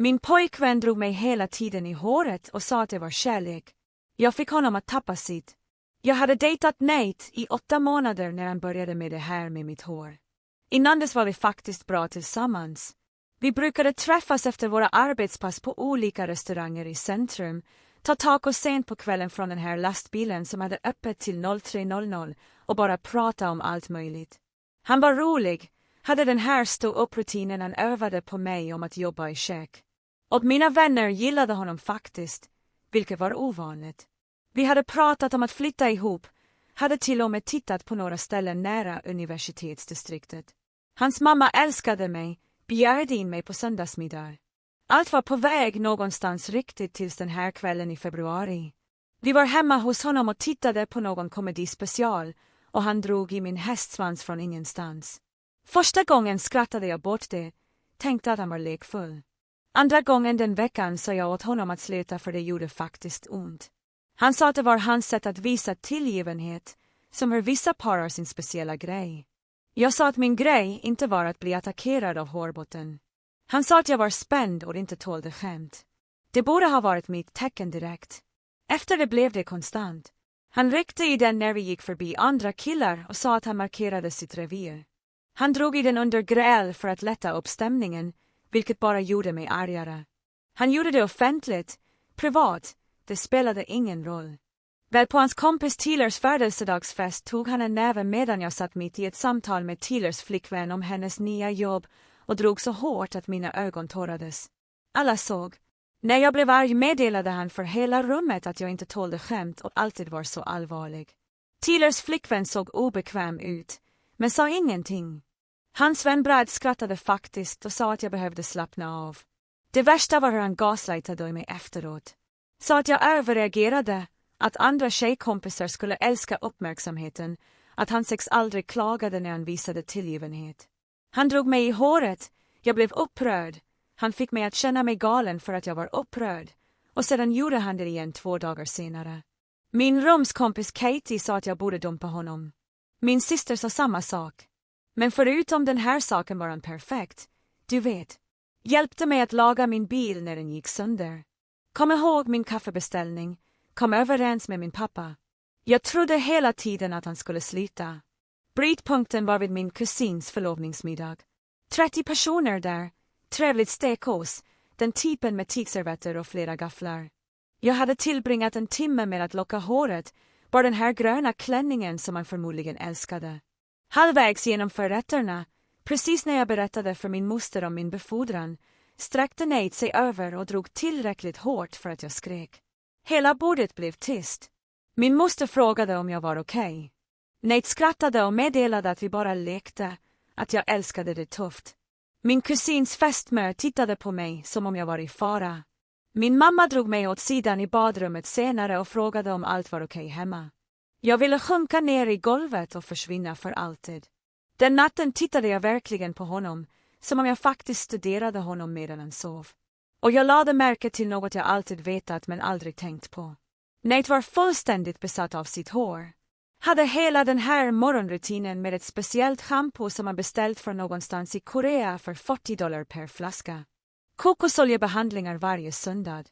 Min pojkvän drog mig hela tiden i håret och sa att det var kärlek. Jag fick honom att tappa sitt. Jag hade dejtat Nate i 8 månader när han började med det här med mitt hår. Innan dess var vi faktiskt bra tillsammans. Vi brukade träffas efter våra arbetspass på olika restauranger i centrum, ta taco sent på kvällen från den här lastbilen som hade öppet till 03:00 och bara prata om allt möjligt. Han var rolig, hade den här stå-upp-rutinen han övade på mig om att jobba i kök. Och mina vänner gillade honom faktiskt, vilket var ovanligt. Vi hade pratat om att flytta ihop, hade till och med tittat på några ställen nära universitetsdistriktet. Hans mamma älskade mig, bjöd in mig på söndagsmiddag. Allt var på väg någonstans riktigt tills den här kvällen i februari. Vi var hemma hos honom och tittade på någon komedispecial och han drog i min hästsvans från ingenstans. Första gången skrattade jag bort det, tänkte att han var lekfull. Andra gången den veckan sa jag åt honom att sluta för det gjorde faktiskt ont. Han sa att det var hans sätt att visa tillgivenhet, som hur vissa par har sin speciella grej. Jag sa att min grej inte var att bli attackerad av hårbotten. Han sa att jag var spänd och inte tålde skämt. Det borde ha varit mitt tecken direkt. Efter det blev det konstant. Han ryckte i den när vi gick förbi andra killar och sa att han markerade sitt revir. Han drog i den under gräl för att lätta upp stämningen, vilket bara gjorde mig argare. Han gjorde det offentligt, privat, det spelade ingen roll. Väl på hans kompis Tylers födelsedagsfest tog han en näve medan jag satt mitt i ett samtal med Tylers flickvän om hennes nya jobb och drog så hårt att mina ögon tårades. Alla såg. När jag blev arg meddelade han för hela rummet att jag inte tålde skämt och alltid var så allvarlig. Tylers flickvän såg obekväm ut, men sa ingenting. Hans vän Brad skrattade faktiskt och sa att jag behövde slappna av. Det värsta var hur han gaslightade mig efteråt. Sa att jag överreagerade, att andra tjejkompisar skulle älska uppmärksamheten, att hans ex aldrig klagade när han visade tillgivenhet. Han drog mig i håret, jag blev upprörd. Han fick mig att känna mig galen för att jag var upprörd, och sedan gjorde han det igen 2 dagar senare. Min rumskompis Katie sa att jag borde dumpa honom. Min syster sa samma sak. Men förutom den här saken var han perfekt, du vet. Hjälpte mig att laga min bil när den gick sönder. Kom ihåg min kaffebeställning, kom överens med min pappa. Jag trodde hela tiden att han skulle sluta. Brytpunkten var vid min kusins förlovningsmiddag. 30 personer där, trevligt stekos, den typen med tygservetter och flera gafflar. Jag hade tillbringat en timme med att locka håret, bara den här gröna klänningen som han förmodligen älskade. Halvvägs genom förrätterna, precis när jag berättade för min moster om min befordran, sträckte Nate sig över och drog tillräckligt hårt för att jag skrek. Hela bordet blev tyst. Min moster frågade om jag var okej. Nate skrattade och meddelade att vi bara lekte, att jag älskade det tufft. Min kusins fästmö tittade på mig som om jag var i fara. Min mamma drog mig åt sidan i badrummet senare och frågade om allt var okej hemma. Jag ville sjunka ner i golvet och försvinna för alltid. Den natten tittade jag verkligen på honom, som om jag faktiskt studerade honom medan han sov. Och jag lade märke till något jag alltid vetat men aldrig tänkt på. Nate var fullständigt besatt av sitt hår. Hade hela den här morgonrutinen med ett speciellt shampoo som han beställt från någonstans i Korea för $40 per flaska. Kokosoljebehandlingar varje söndag.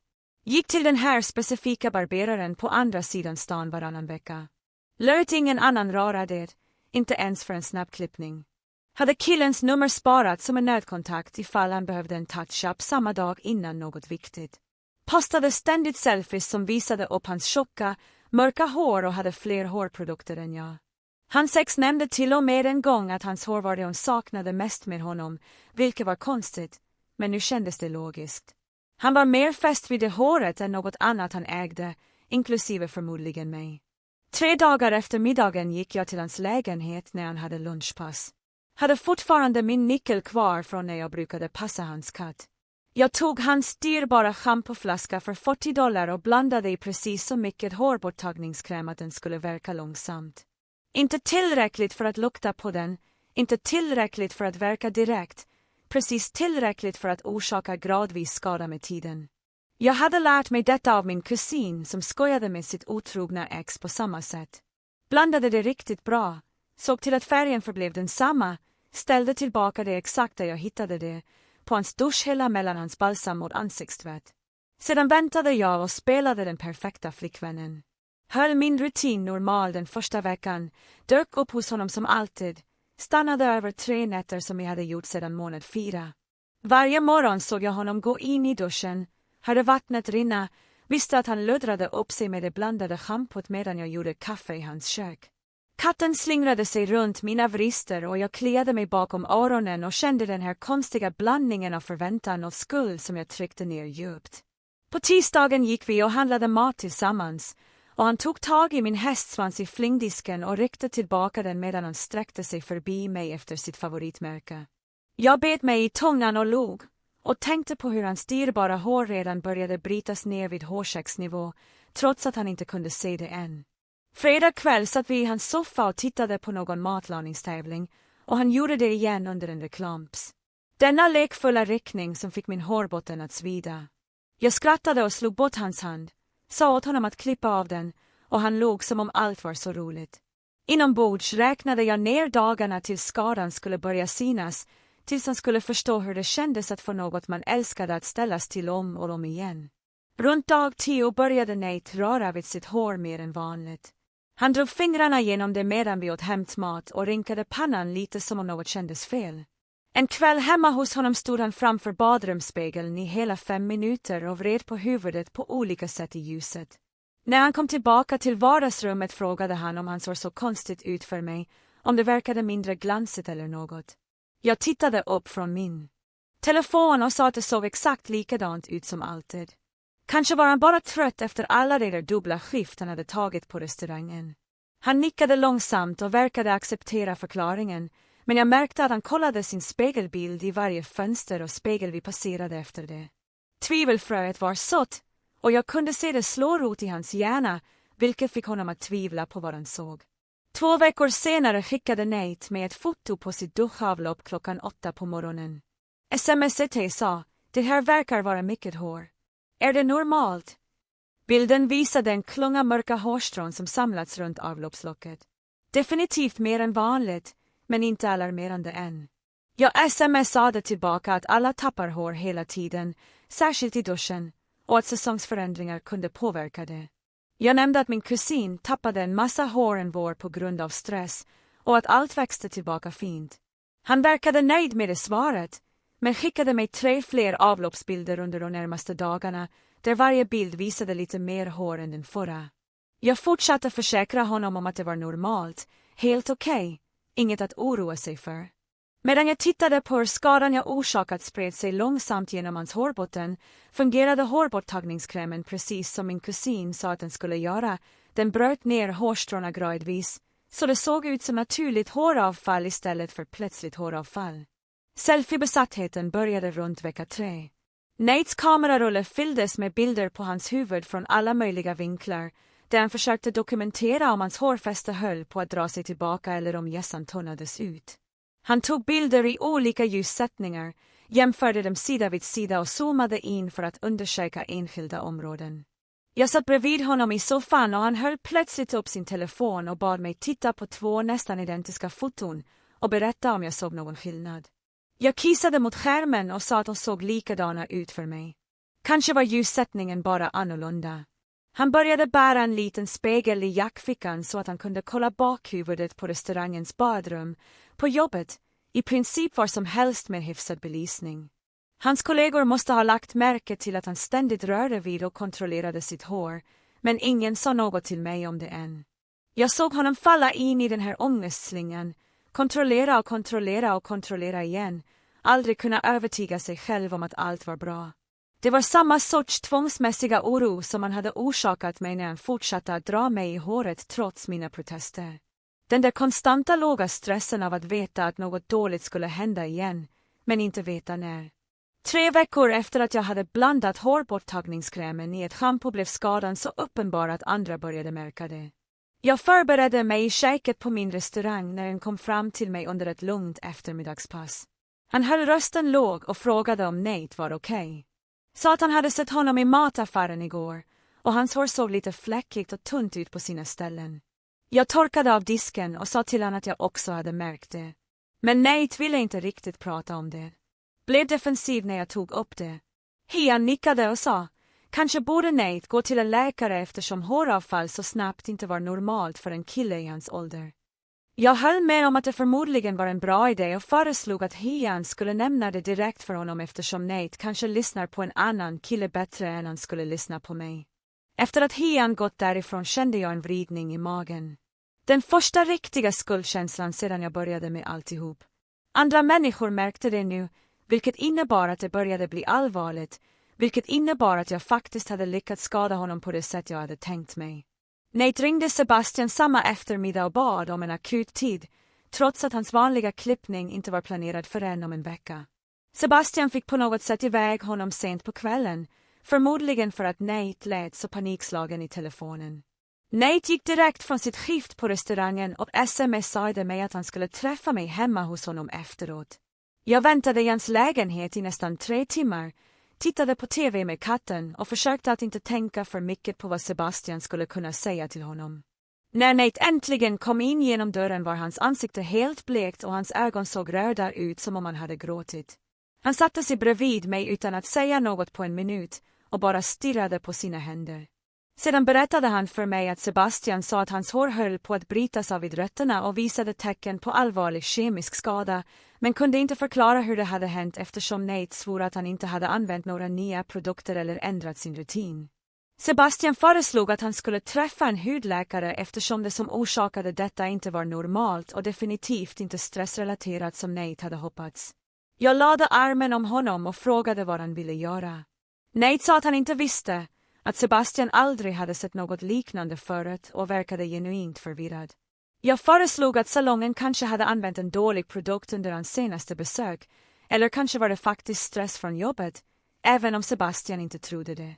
Gick till den här specifika barberaren på andra sidan stan varannan vecka. Lät ingen annan röra det, inte ens för en snabbklippning. Hade killens nummer sparat som en nödkontakt ifall han behövde en touch-up samma dag innan något viktigt. Postade ständigt selfies som visade upp hans tjocka, mörka hår och hade fler hårprodukter än jag. Hans ex nämnde till och med en gång att hans hår var det hon saknade mest med honom, vilket var konstigt, men nu kändes det logiskt. Han var mer fäst vid det håret än något annat han ägde, inklusive förmodligen mig. 3 dagar efter middagen gick jag till hans lägenhet när han hade lunchpass. Hade fortfarande min nyckel kvar från när jag brukade passa hans katt. Jag tog hans dyrbara schampoflaska för $40 och blandade i precis så mycket hårborttagningskräm att den skulle verka långsamt. Inte tillräckligt för att lukta på den, inte tillräckligt för att verka direkt, precis tillräckligt för att orsaka gradvis skada med tiden. Jag hade lärt mig detta av min kusin som skojade med sitt otrogna ex på samma sätt. Blandade det riktigt bra, såg till att färgen förblev densamma, ställde tillbaka det exakt där jag hittade det, på hans duschhylla mellan hans balsam och ansiktstvätt. Sedan väntade jag och spelade den perfekta flickvännen. Höll min rutin normal den första veckan, dök upp hos honom som alltid, stannade över 3 nätter som jag hade gjort sedan månad 4. Varje morgon såg jag honom gå in i duschen, hörde vattnet rinna, visste att han löddrade upp sig med det blandade schampot medan jag gjorde kaffe i hans kök. Katten slingrade sig runt mina vrister och jag kliade mig bakom öronen och kände den här konstiga blandningen av förväntan och skuld som jag tryckte ner djupt. På tisdagen gick vi och handlade mat tillsammans, och han tog tag i min hästsvans i flingdisken och ryckte tillbaka den medan han sträckte sig förbi mig efter sitt favoritmärke. Jag bet mig i tungan och log, och tänkte på hur hans dyrbara hår redan började brytas ner vid hårsäcksnivå, trots att han inte kunde se det än. Fredag kväll satt vi i hans soffa och tittade på någon matlagningstävling, och han gjorde det igen under en reklamps. Denna lekfulla ryckning som fick min hårbotten att svida. Jag skrattade och slog bort hans hand, sa åt honom att klippa av den, och han log som om allt var så roligt. Inombords räknade jag ner dagarna tills skadan skulle börja synas, tills han skulle förstå hur det kändes att få något man älskade att ställas till om och om igen. Runt dag 10 började Nate röra vid sitt hår mer än vanligt. Han drog fingrarna genom det medan vi åt hämtmat och rinkade pannan lite som om något kändes fel. En kväll hemma hos honom stod han framför badrumsspegeln i hela 5 minuter och vred på huvudet på olika sätt i ljuset. När han kom tillbaka till vardagsrummet frågade han om han såg så konstigt ut för mig, om det verkade mindre glansigt eller något. Jag tittade upp från min telefon och sa att det såg exakt likadant ut som alltid. Kanske var han bara trött efter alla de där dubbla skift han hade tagit på restaurangen. Han nickade långsamt och verkade acceptera förklaringen, men jag märkte att han kollade sin spegelbild i varje fönster och spegel vi passerade efter det. Tvivelfröet var sått, och jag kunde se det slå rot i hans hjärna, vilket fick honom att tvivla på vad han såg. 2 veckor senare skickade Nate med ett foto på sitt duschavlopp klockan 8 på morgonen. Smset sa, det här verkar vara mycket hår. Är det normalt? Bilden visade en klunga mörka hårstrån som samlats runt avloppslocket. Definitivt mer än vanligt, men inte alarmerande än. Jag smsade tillbaka att alla tappar hår hela tiden, särskilt i duschen, och att säsongsförändringar kunde påverka det. Jag nämnde att min kusin tappade en massa hår en vår på grund av stress och att allt växte tillbaka fint. Han verkade nöjd med det svaret, men skickade mig 3 fler avloppsbilder under de närmaste dagarna, där varje bild visade lite mer hår än den förra. Jag fortsatte försäkra honom om att det var normalt, helt okej, inget att oroa sig för. Medan jag tittade på hur skadan jag orsakat spred sig långsamt genom hans hårbotten, fungerade hårborttagningskrämen precis som min kusin sa att den skulle göra. Den bröt ner hårstråna gradvis, så det såg ut som naturligt håravfall istället för plötsligt håravfall. Selfiebesattheten började runt vecka 3. Nates kamerarulle fylldes med bilder på hans huvud från alla möjliga vinklar, där han försökte dokumentera om hans hårfäste höll på att dra sig tillbaka eller om hjässan tunnades ut. Han tog bilder i olika ljussättningar, jämförde dem sida vid sida och zoomade in för att undersöka enskilda områden. Jag satt bredvid honom i soffan och han höll plötsligt upp sin telefon och bad mig titta på 2 nästan identiska foton och berätta om jag såg någon skillnad. Jag kissade mot skärmen och sa att de såg likadana ut för mig. Kanske var ljussättningen bara annorlunda. Han började bära en liten spegel i jackfickan så att han kunde kolla bakhuvudet på restaurangens badrum, på jobbet, i princip var som helst med hyfsad belysning. Hans kollegor måste ha lagt märke till att han ständigt rörde vid och kontrollerade sitt hår, men ingen sa något till mig om det än. Jag såg honom falla in i den här ångestslingan, kontrollera och kontrollera och kontrollera igen, aldrig kunna övertyga sig själv om att allt var bra. Det var samma sorts tvångsmässiga oro som han hade orsakat mig när han fortsatte att dra mig i håret trots mina protester. Den där konstanta låga stressen av att veta att något dåligt skulle hända igen, men inte veta när. 3 veckor efter att jag hade blandat hårborttagningskrämen i ett shampoo blev skadan så uppenbar att andra började märka det. Jag förberedde mig i köket på min restaurang när han kom fram till mig under ett lugnt eftermiddagspass. Han höll rösten låg och frågade om Nate var okej. Sa att han hade sett honom i mataffären igår, och hans hår såg lite fläckigt och tunt ut på sina ställen. Jag torkade av disken och sa till honom att jag också hade märkt det. Men Nate ville inte riktigt prata om det. blev defensiv när jag tog upp det. Hian nickade och sa, kanske borde Nate gå till en läkare eftersom håravfall så snabbt inte var normalt för en kille i hans ålder. Jag höll med om att det förmodligen var en bra idé och föreslog att Hian skulle nämna det direkt för honom eftersom Nate kanske lyssnar på en annan kille bättre än han skulle lyssna på mig. Efter att Hian gått därifrån kände jag en vridning i magen. Den första riktiga skuldkänslan sedan jag började med alltihop. Andra människor märkte det nu, vilket innebar att det började bli allvarligt, vilket innebar att jag faktiskt hade lyckats skada honom på det sätt jag hade tänkt mig. Nate ringde Sebastian samma eftermiddag och bad om en akut tid, trots att hans vanliga klippning inte var planerad förrän om en vecka. Sebastian fick på något sätt iväg honom sent på kvällen, förmodligen för att Nate lät så panikslagen i telefonen. Nate gick direkt från sitt skift på restaurangen och smsade mig att han skulle träffa mig hemma hos honom efteråt. Jag väntade i hans lägenhet i nästan 3 timmar, tittade på tv med katten och försökte att inte tänka för mycket på vad Sebastian skulle kunna säga till honom. När Nate äntligen kom in genom dörren var hans ansikte helt blekt och hans ögon såg röda ut som om han hade gråtit. Han satte sig bredvid mig utan att säga något på en minut och bara stirrade på sina händer. Sedan berättade han för mig att Sebastian sa att hans hår höll på att brytas av vid rötterna och visade tecken på allvarlig kemisk skada, men kunde inte förklara hur det hade hänt eftersom Nate svor att han inte hade använt några nya produkter eller ändrat sin rutin. Sebastian föreslog att han skulle träffa en hudläkare eftersom det som orsakade detta inte var normalt och definitivt inte stressrelaterat som Nate hade hoppats. Jag lade armen om honom och frågade vad han ville göra. Nate sa att han inte visste, att Sebastian aldrig hade sett något liknande förut och verkade genuint förvirrad. Jag föreslog att salongen kanske hade använt en dålig produkt under hans senaste besök, eller kanske var det faktiskt stress från jobbet, även om Sebastian inte trodde det.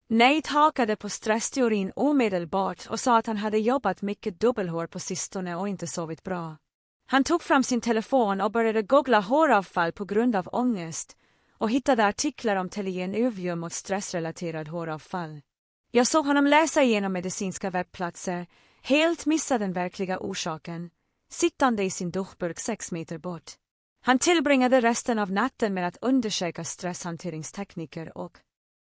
Nate hakade på stressteorin omedelbart och sa att han hade jobbat mycket dubbelhår på sistone och inte sovit bra. Han tog fram sin telefon och började googla håravfall på grund av ångest och hittade artiklar om telenovium mot stressrelaterad håravfall. Jag såg honom läsa igenom medicinska webbplatser, helt missa den verkliga orsaken, sittande i sin duschburk 6 meter bort. Han tillbringade resten av natten med att undersöka stresshanteringstekniker och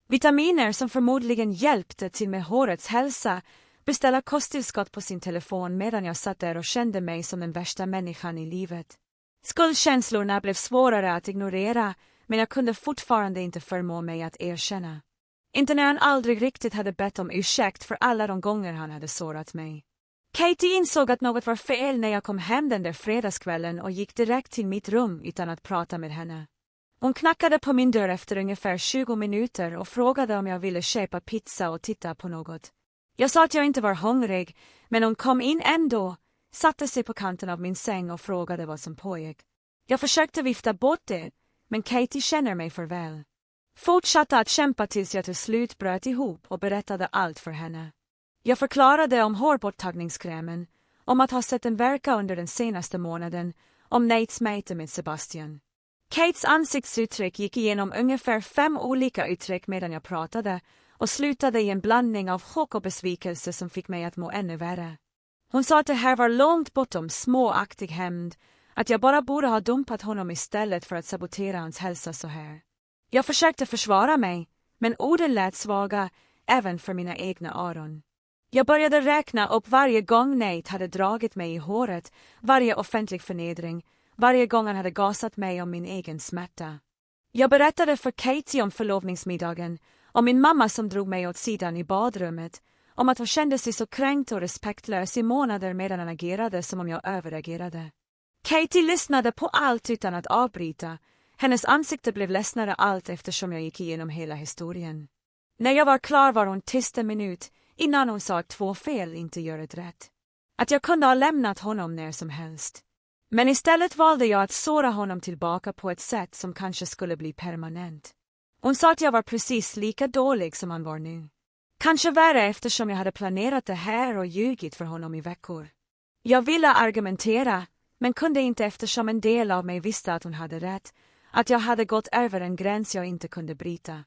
vitaminer som förmodligen hjälpte till med hårets hälsa, beställa kosttillskott på sin telefon medan jag satt där och kände mig som den värsta människan i livet. Skuldkänslorna blev svårare att ignorera, men jag kunde fortfarande inte förmå mig att erkänna. Inte när han aldrig riktigt hade bett om ursäkt för alla de gånger han hade sårat mig. Katie insåg att något var fel när jag kom hem den där fredagskvällen och gick direkt till mitt rum utan att prata med henne. Hon knackade på min dörr efter ungefär 20 minuter och frågade om jag ville köpa pizza och titta på något. Jag sa att jag inte var hungrig, men hon kom in ändå, satte sig på kanten av min säng och frågade vad som pågick. Jag försökte vifta bort det, men Katie känner mig för väl. Fortsatte att kämpa tills jag till slut bröt ihop och berättade allt för henne. Jag förklarade om hårborttagningskrämen, om att ha sett den verka under den senaste månaden, om Nates möte med Sebastian. Kates ansiktsuttryck gick igenom ungefär 5 olika uttryck medan jag pratade och slutade i en blandning av chock och besvikelse som fick mig att må ännu värre. Hon sa att det här var långt bortom småaktig hämnd, att jag bara borde ha dumpat honom istället för att sabotera hans hälsa så här. Jag försökte försvara mig, men orden lät svaga, även för mina egna öron. Jag började räkna upp varje gång Nate hade dragit mig i håret, varje offentlig förnedring, varje gång han hade gasat mig om min egen smärta. Jag berättade för Katie om förlovningsmiddagen, om min mamma som drog mig åt sidan i badrummet, om att hon kände sig så kränkt och respektlös i månader medan han agerade som om jag överreagerade. Katie lyssnade på allt utan att avbryta. Hennes ansikte blev ledsnare allt eftersom jag gick igenom hela historien. När jag var klar var hon tyst en minut innan hon sa att 2 fel inte gör ett rätt. Att jag kunde ha lämnat honom när som helst. Men istället valde jag att såra honom tillbaka på ett sätt som kanske skulle bli permanent. Hon sa att jag var precis lika dålig som han var nu. Kanske värre eftersom jag hade planerat det här och ljugit för honom i veckor. Jag ville argumentera, men kunde inte eftersom en del av mig visste att hon hade rätt, att jag hade gått över en gräns jag inte kunde bryta.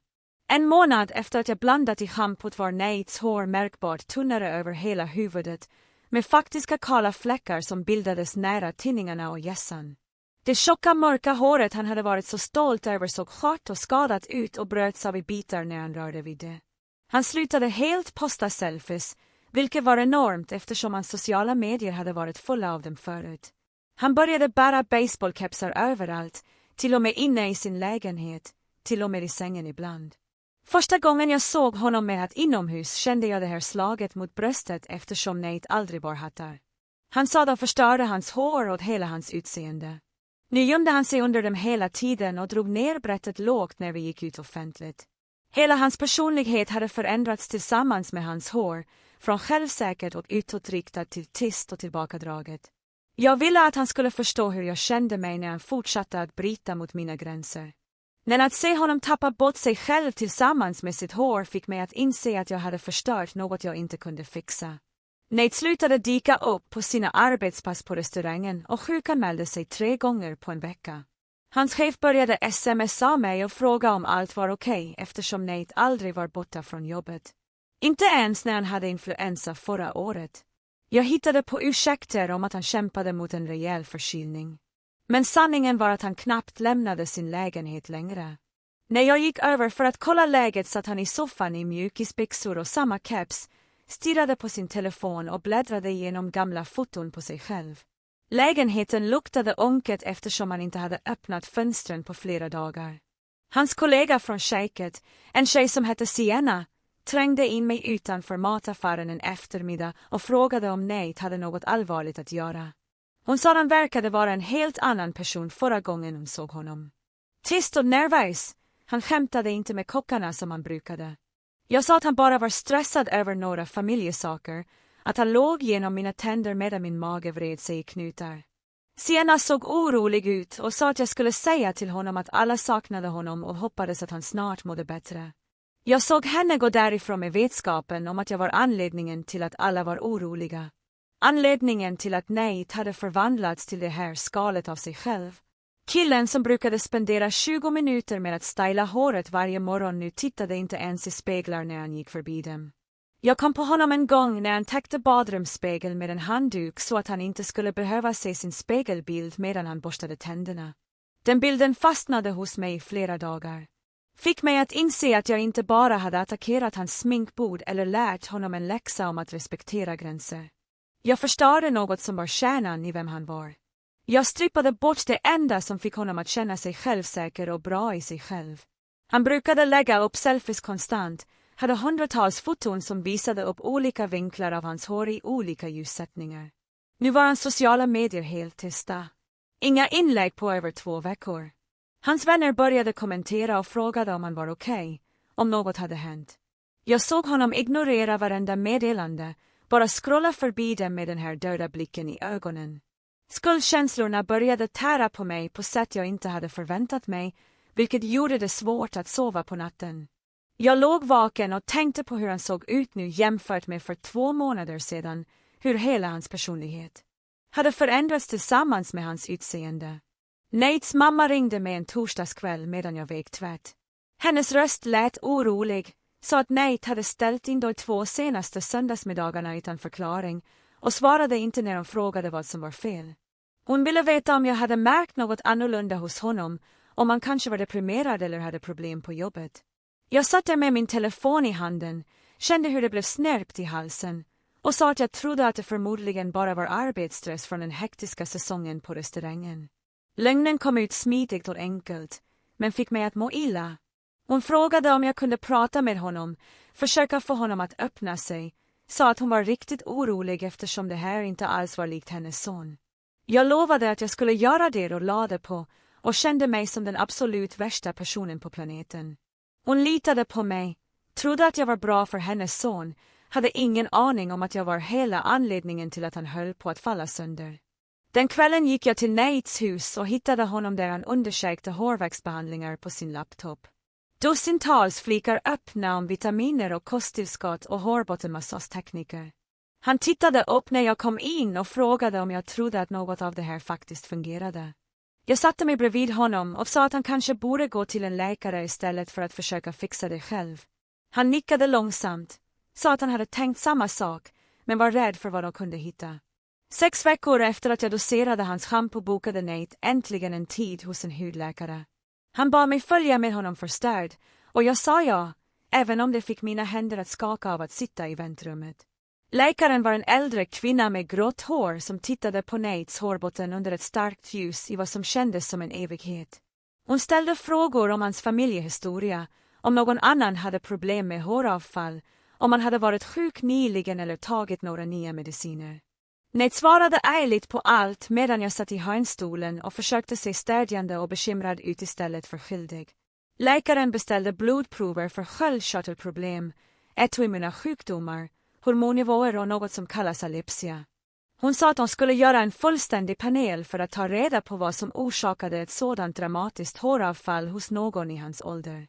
En månad efter att jag blandat i schampot var Nates hår märkbart tunnare över hela huvudet, med faktiska kala fläckar som bildades nära tinningarna och hjässan. Det tjocka mörka håret han hade varit så stolt över såg skört och skadat ut och bröts av i bitar när han rörde vid det. Han slutade helt posta selfies, vilket var enormt eftersom hans sociala medier hade varit fulla av dem förut. Han började bära baseballkepsar överallt, till och med inne i sin lägenhet, till och med i sängen ibland. Första gången jag såg honom med hatt inomhus kände jag det här slaget mot bröstet eftersom Nate aldrig bar hattar. Han sa att förstörde hans hår och hela hans utseende. Nu gömde han sig under dem hela tiden och drog ner brättet lågt när vi gick ut offentligt. Hela hans personlighet hade förändrats tillsammans med hans hår, från självsäkert och utåtriktad till tyst och tillbakadraget. Jag ville att han skulle förstå hur jag kände mig när han fortsatte att bryta mot mina gränser. Men att se honom tappa bort sig själv tillsammans med sitt hår fick mig att inse att jag hade förstört något jag inte kunde fixa. Nate slutade dyka upp på sina arbetspass på restaurangen och sjukanmälde sig 3 gånger på en vecka. Hans chef började smsa mig och fråga om allt var okej eftersom Nate aldrig var borta från jobbet. Inte ens när han hade influensa förra året. Jag hittade på ursäkter om att han kämpade mot en rejäl förkylning. Men sanningen var att han knappt lämnade sin lägenhet längre. När jag gick över för att kolla läget satt han i soffan i mjukisbyxor och samma keps, stirrade på sin telefon och bläddrade igenom gamla foton på sig själv. Lägenheten luktade unket eftersom han inte hade öppnat fönstren på flera dagar. Hans kollega från köket, en tjej som hette Sienna, trängde in mig utanför mataffären en eftermiddag och frågade om Nate hade något allvarligt att göra. Hon sa att han verkade vara en helt annan person förra gången hon såg honom. Tyst och nervös, han skämtade inte med kockarna som han brukade. Jag sa att han bara var stressad över några familjesaker, att han låg genom mina tänder medan min mage vred sig i knutar. Sienna såg orolig ut och sa att jag skulle säga till honom att alla saknade honom och hoppades att han snart mådde bättre. Jag såg henne gå därifrån med vetskapen om att jag var anledningen till att alla var oroliga. Anledningen till att Nate hade förvandlats till det här skalet av sig själv. Killen som brukade spendera 20 minuter med att styla håret varje morgon nu tittade inte ens i speglar när han gick förbi dem. Jag kom på honom en gång när han täckte badrumsspegeln med en handduk så att han inte skulle behöva se sin spegelbild medan han borstade tänderna. Den bilden fastnade hos mig i flera dagar. Fick mig att inse att jag inte bara hade attackerat hans sminkbord eller lärt honom en läxa om att respektera gränser. Jag förstörde något som var kärnan i vem han var. Jag strippade bort det enda som fick honom att känna sig självsäker och bra i sig själv. Han brukade lägga upp selfies konstant, hade hundratals foton som visade upp olika vinklar av hans hår i olika ljussättningar. Nu var hans sociala medier helt tysta. Inga inlägg på över 2 veckor. Hans vänner började kommentera och frågade om han var okej, om något hade hänt. Jag såg honom ignorera varenda meddelande, bara scrolla förbi dem med den här döda blicken i ögonen. Skuldkänslorna började tära på mig på sätt jag inte hade förväntat mig, vilket gjorde det svårt att sova på natten. Jag låg vaken och tänkte på hur han såg ut nu jämfört med för 2 månader sedan, hur hela hans personlighet hade förändrats tillsammans med hans utseende. Nates mamma ringde mig en torsdagskväll medan jag vek tvätt. Hennes röst lät orolig, sa att Nate hade ställt in de 2 senaste söndagsmiddagarna utan förklaring och svarade inte när hon frågade vad som var fel. Hon ville veta om jag hade märkt något annorlunda hos honom, om han kanske var deprimerad eller hade problem på jobbet. Jag satt där med min telefon i handen, kände hur det blev snärpt i halsen och sa att jag trodde att det förmodligen bara var arbetsstress från den hektiska säsongen på restaurangen. Lögnen kom ut smidigt och enkelt, men fick mig att må illa. Hon frågade om jag kunde prata med honom, försöka få honom att öppna sig, sa att hon var riktigt orolig eftersom det här inte alls var likt hennes son. Jag lovade att jag skulle göra det och lade på och kände mig som den absolut värsta personen på planeten. Hon litade på mig, trodde att jag var bra för hennes son, hade ingen aning om att jag var hela anledningen till att han höll på att falla sönder. Den kvällen gick jag till Nates hus och hittade honom där han undersökte hårväxtbehandlingar på sin laptop. Dussintals flikar öppna om vitaminer och kosttillskott och hårbottenmassagetekniker. Han tittade upp när jag kom in och frågade om jag trodde att något av det här faktiskt fungerade. Jag satte mig bredvid honom och sa att han kanske borde gå till en läkare istället för att försöka fixa det själv. Han nickade långsamt, sa att han hade tänkt samma sak, men var rädd för vad de kunde hitta. 6 veckor efter att jag doserade hans shampoo bokade Nate äntligen en tid hos en hudläkare. Han bad mig följa med honom för stöd, och jag sa ja, även om det fick mina händer att skaka av att sitta i väntrummet. Läkaren var en äldre kvinna med grått hår som tittade på Nates hårbotten under ett starkt ljus i vad som kändes som en evighet. Hon ställde frågor om hans familjehistoria, om någon annan hade problem med håravfall, om han hade varit sjuk nyligen eller tagit några nya mediciner. Nate svarade ärligt på allt medan jag satt i hörnstolen och försökte se stödjande och bekymrad ut istället för skyldig. Läkaren beställde blodprover för sköldkörtelproblem, autoimmuna sjukdomar, hormonnivåer och något som kallas epilepsia. Hon sa att de skulle göra en fullständig panel för att ta reda på vad som orsakade ett sådant dramatiskt håravfall hos någon i hans ålder.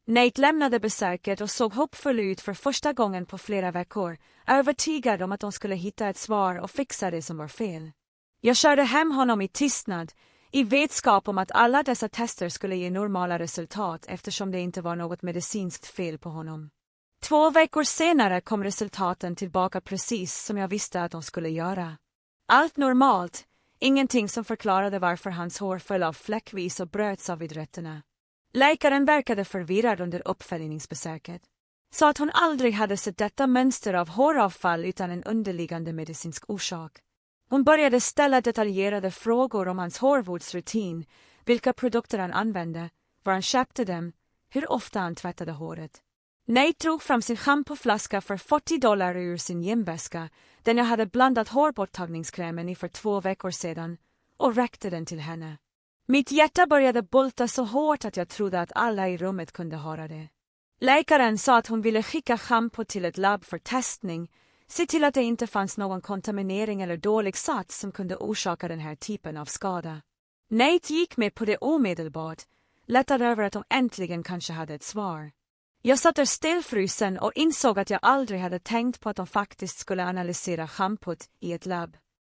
Nate lämnade besöket och såg hoppfull ut för första gången på flera veckor, övertygad om att de skulle hitta ett svar och fixa det som var fel. Jag körde hem honom i tystnad, i vetskap om att alla dessa tester skulle ge normala resultat eftersom det inte var något medicinskt fel på honom. 2 veckor senare kom resultaten tillbaka precis som jag visste att de skulle göra. Allt normalt, ingenting som förklarade varför hans hår föll av fläckvis och bröts av vid rötterna. Läkaren verkade förvirrad under uppföljningsbesöket. Sa att hon aldrig hade sett detta mönster av håravfall utan en underliggande medicinsk orsak. Hon började ställa detaljerade frågor om hans hårvårdsrutin, vilka produkter han använde, var han köpte dem, hur ofta han tvättade håret. Nate drog fram sin schampoflaska för $40 ur sin gymväska, den jag hade blandat hårborttagningskrämen i för 2 veckor sedan, och räckte den till henne. Mitt hjärta började bulta så hårt att jag trodde att alla i rummet kunde höra det. Läkaren sa att hon ville skicka shampoo till ett labb för testning, se till att det inte fanns någon kontaminering eller dålig sats som kunde orsaka den här typen av skada. Nate gick med på det omedelbart, lättad över att de äntligen kanske hade ett svar. Jag satt där stillfrusen och insåg att jag aldrig hade tänkt på att de faktiskt skulle analysera schampot i ett labb.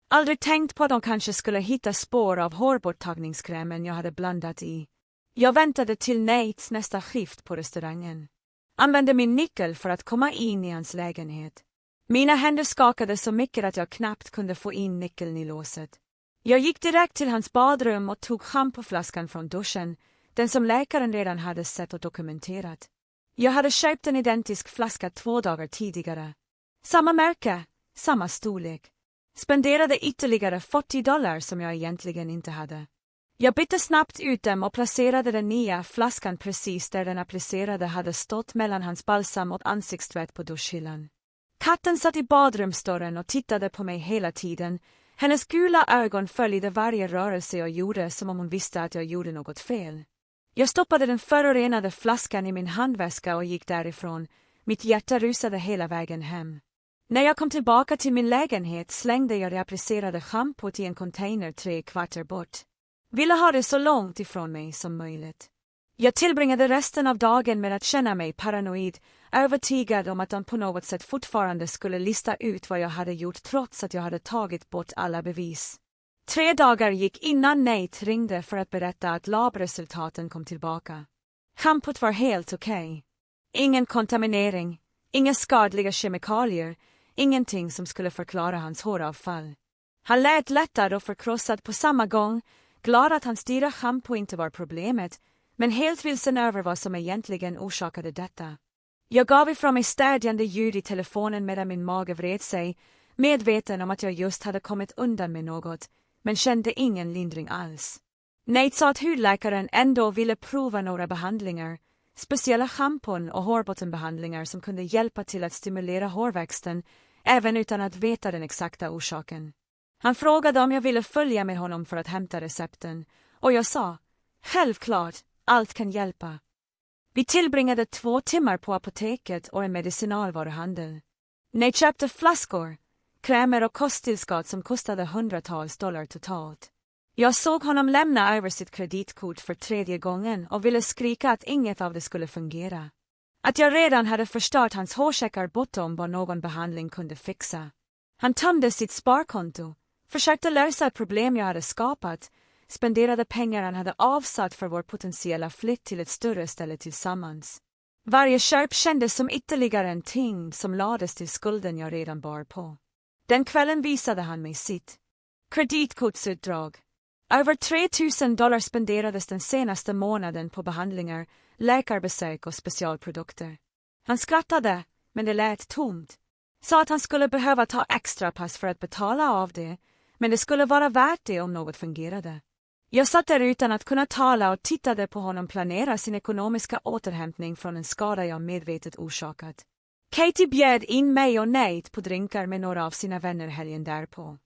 Aldrig tänkt på att de kanske skulle hitta spår av hårborttagningskrämen jag hade blandat i. Jag väntade till Nates nästa skift på restaurangen. Använde min nyckel för att komma in i hans lägenhet. Mina händer skakade så mycket att jag knappt kunde få in nyckeln i låset. Jag gick direkt till hans badrum och tog schampoflaskan från duschen, den som läkaren redan hade sett och dokumenterat. Jag hade köpt en identisk flaska 2 dagar tidigare. Samma märke, samma storlek. Spenderade ytterligare $40 som jag egentligen inte hade. Jag bytte snabbt ut dem och placerade den nya flaskan precis där den applicerade hade stått mellan hans balsam och ansiktstvätt på duschhyllan. Katten satt i badrumsdörren och tittade på mig hela tiden. Hennes gula ögon följde varje rörelse jag gjorde som om hon visste att jag gjorde något fel. Jag stoppade den förorenade flaskan i min handväska och gick därifrån. Mitt hjärta rusade hela vägen hem. När jag kom tillbaka till min lägenhet slängde jag det applicerade schampot i en container 3 kvarter bort. Ville ha det så långt ifrån mig som möjligt. Jag tillbringade resten av dagen med att känna mig paranoid, övertygad om att de på något sätt fortfarande skulle lista ut vad jag hade gjort trots att jag hade tagit bort alla bevis. 3 dagar gick innan Nate ringde för att berätta att labresultaten kom tillbaka. Schampot var helt okej. Ingen kontaminering, inga skadliga kemikalier, ingenting som skulle förklara hans håravfall. Han lät lättad och förkrossad på samma gång, glad att hans dyra shampoo inte var problemet, men helt vilsen över vad som egentligen orsakade detta. Jag gav ifrån mig stödjande ljud i telefonen medan min mage vred sig, medveten om att jag just hade kommit undan med något, men kände ingen lindring alls. Nate sa att hudläkaren ändå ville prova några behandlingar, speciella schampon och hårbottenbehandlingar som kunde hjälpa till att stimulera hårväxten, även utan att veta den exakta orsaken. Han frågade om jag ville följa med honom för att hämta recepten, och jag sa, självklart, allt kan hjälpa. Vi tillbringade 2 timmar på apoteket och en medicinalvaruhandel. Nate köpte flaskor, krämer och kosttillskott som kostade hundratals dollar totalt. Jag såg honom lämna över sitt kreditkort för 3:e gången och ville skrika att inget av det skulle fungera. Att jag redan hade förstört hans hårsäckar bortom vad någon behandling kunde fixa. Han tömde sitt sparkonto, försökte lösa ett problem jag hade skapat, spenderade pengar han hade avsatt för vår potentiella flytt till ett större ställe tillsammans. Varje köp kändes som ytterligare en ting som lades till skulden jag redan bar på. Den kvällen visade han mig sitt kreditkortsutdrag. Över $3,000 spenderades den senaste månaden på behandlingar, läkarbesök och specialprodukter. Han skrattade, men det lät tomt. Sa att han skulle behöva ta extra pass för att betala av det, men det skulle vara värt det om något fungerade. Jag satt där utan att kunna tala och tittade på honom planera sin ekonomiska återhämtning från en skada jag medvetet orsakat. Katie bjöd in mig och Nate på drinkar med några av sina vänner helgen därpå.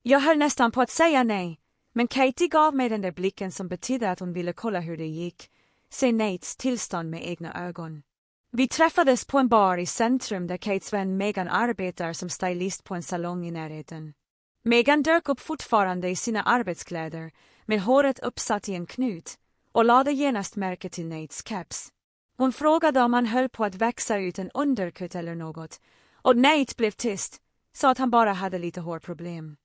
Jag höll nästan på att säga nej, men Katie gav mig den där blicken som betydde att hon ville kolla hur det gick, se Nates tillstånd med egna ögon. Vi träffades på en bar i centrum där Kates vän Megan arbetar som stylist på en salong i närheten. Megan dök upp fortfarande i sina arbetskläder, med håret uppsatt i en knut, och lade genast märke till Nates caps. Hon frågade om han höll på att växa ut en underkutt eller något, och Nate blev tyst, sa att han bara hade lite hårproblem.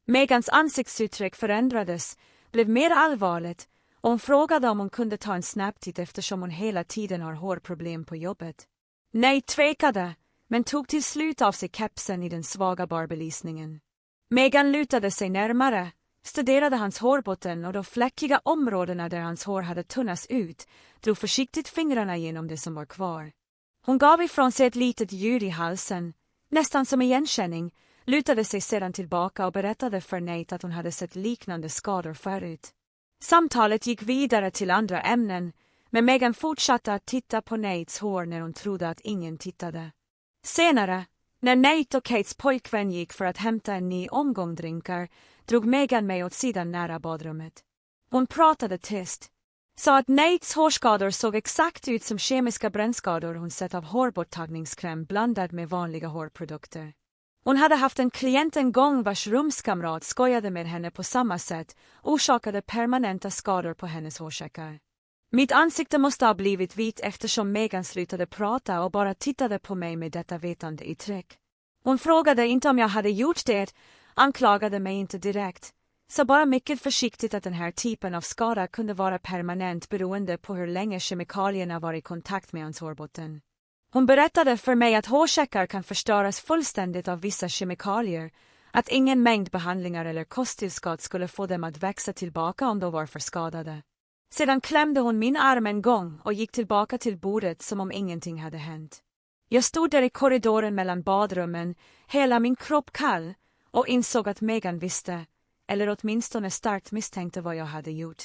Megans ansiktsuttryck förändrades, blev mer allvarligt, och hon frågade om hon kunde ta en snabbtitt eftersom hon hela tiden har hårproblem på jobbet. Nate tvekade, men tog till slut av sig kepsen i den svaga barbelysningen. Megan lutade sig närmare, studerade hans hårbotten och de fläckiga områdena där hans hår hade tunnats ut, drog försiktigt fingrarna genom det som var kvar. Hon gav ifrån sig ett litet ljud i halsen, nästan som igenkänning, lutade sig sedan tillbaka och berättade för Nate att hon hade sett liknande skador förut. Samtalet gick vidare till andra ämnen, men Megan fortsatte att titta på Nates hår när hon trodde att ingen tittade. Senare, när Nate och Kates pojkvän gick för att hämta en ny omgång drinkar, drog Megan mig åt sidan nära badrummet. Hon pratade tyst, sa att Nates hårskador såg exakt ut som kemiska brännskador hon sett av hårborttagningskräm blandad med vanliga hårprodukter. Hon hade haft en klient en gång vars rumskamrat skojade med henne på samma sätt, orsakade permanenta skador på hennes hårsäckar. Mitt ansikte måste ha blivit vitt eftersom Megan slutade prata och bara tittade på mig med detta vetande i träck. Hon frågade inte om jag hade gjort det, anklagade mig inte direkt, sa bara mycket försiktigt att den här typen av skada kunde vara permanent beroende på hur länge kemikalierna var i kontakt med hans hårbotten. Hon berättade för mig att hårsäckar kan förstöras fullständigt av vissa kemikalier, att ingen mängd behandlingar eller kosttillskott skulle få dem att växa tillbaka om de var för skadade. Sedan klämde hon min arm en gång och gick tillbaka till bordet som om ingenting hade hänt. Jag stod där i korridoren mellan badrummen, hela min kropp kall, och insåg att Megan visste, eller åtminstone starkt misstänkte vad jag hade gjort.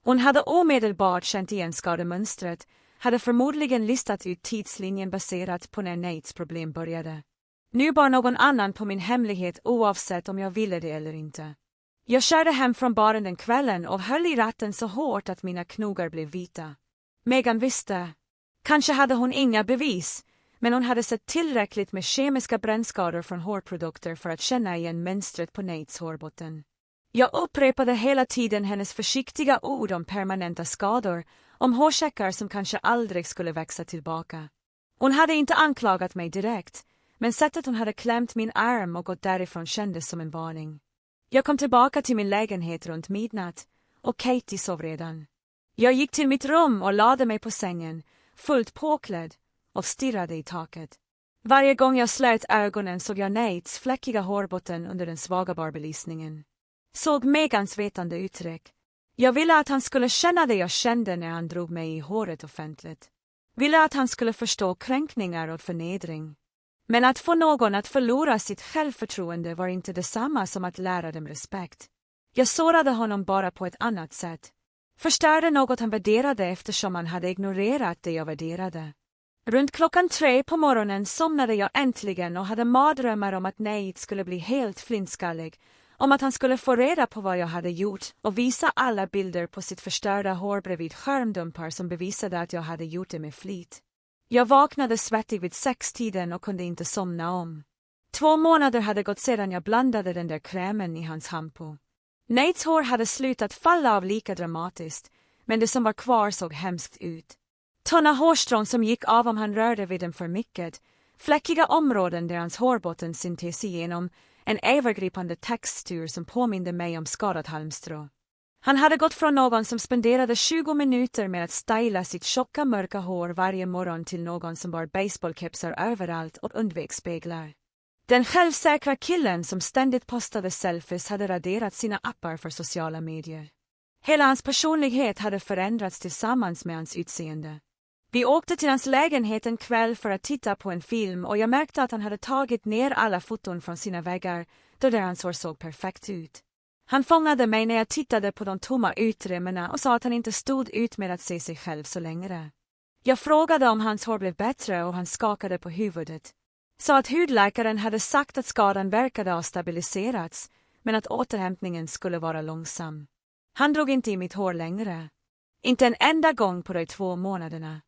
Hon hade omedelbart känt igen skademönstret, hade förmodligen listat ut tidslinjen baserat på när Nates problem började. Nu bar någon annan på min hemlighet oavsett om jag ville det eller inte. Jag körde hem från baren den kvällen och höll i ratten så hårt att mina knogar blev vita. Megan visste. Kanske hade hon inga bevis, men hon hade sett tillräckligt med kemiska brännskador från hårprodukter för att känna igen mönstret på Nates hårbotten. Jag upprepade hela tiden hennes försiktiga ord om permanenta skador, om hårsäckar som kanske aldrig skulle växa tillbaka. Hon hade inte anklagat mig direkt, men sättet hon hade klämt min arm och gått därifrån kändes som en varning. Jag kom tillbaka till min lägenhet runt midnatt, och Katie sov redan. Jag gick till mitt rum och lade mig på sängen, fullt påklädd, och stirrade i taket. Varje gång jag slöt ögonen såg jag Nates fläckiga hårbotten under den svaga barbelysningen. Såg Megans vetande uttryck. Jag ville att han skulle känna det jag kände när han drog mig i håret offentligt. Ville att han skulle förstå kränkningar och förnedring. Men att få någon att förlora sitt självförtroende var inte detsamma som att lära dem respekt. Jag sårade honom bara på ett annat sätt. Förstörde något han värderade eftersom han hade ignorerat det jag värderade. Runt 3:00 på morgonen somnade jag äntligen och hade mardrömmar om att Nate skulle bli helt flintskallig, om att han skulle få reda på vad jag hade gjort och visa alla bilder på sitt förstörda hår bredvid skärmdumpar som bevisade att jag hade gjort det med flit. Jag vaknade svettig vid 6-tiden och kunde inte somna om. 2 månader hade gått sedan jag blandade den där krämen i hans hampo. Nates hår hade slutat falla av lika dramatiskt, men det som var kvar såg hemskt ut. Tunna hårstrån som gick av om han rörde vid dem för mycket, fläckiga områden där hans hårbotten syntes igenom, en övergripande textur som påminde mig om skadat halmstrå. Han hade gått från någon som spenderade 20 minuter med att styla sitt tjocka mörka hår varje morgon till någon som bar baseballkepsar överallt och undvek speglar. Den självsäkra killen som ständigt postade selfies hade raderat sina appar för sociala medier. Hela hans personlighet hade förändrats tillsammans med hans utseende. Vi åkte till hans lägenhet en kväll för att titta på en film och jag märkte att han hade tagit ner alla foton från sina väggar då där hans hår såg perfekt ut. Han fångade mig när jag tittade på de tomma utrymmena och sa att han inte stod ut med att se sig själv så längre. Jag frågade om hans hår blev bättre och han skakade på huvudet. Sa att hudläkaren hade sagt att skadan verkade ha stabiliserats men att återhämtningen skulle vara långsam. Han drog inte i mitt hår längre. Inte en enda gång på de 2 månaderna.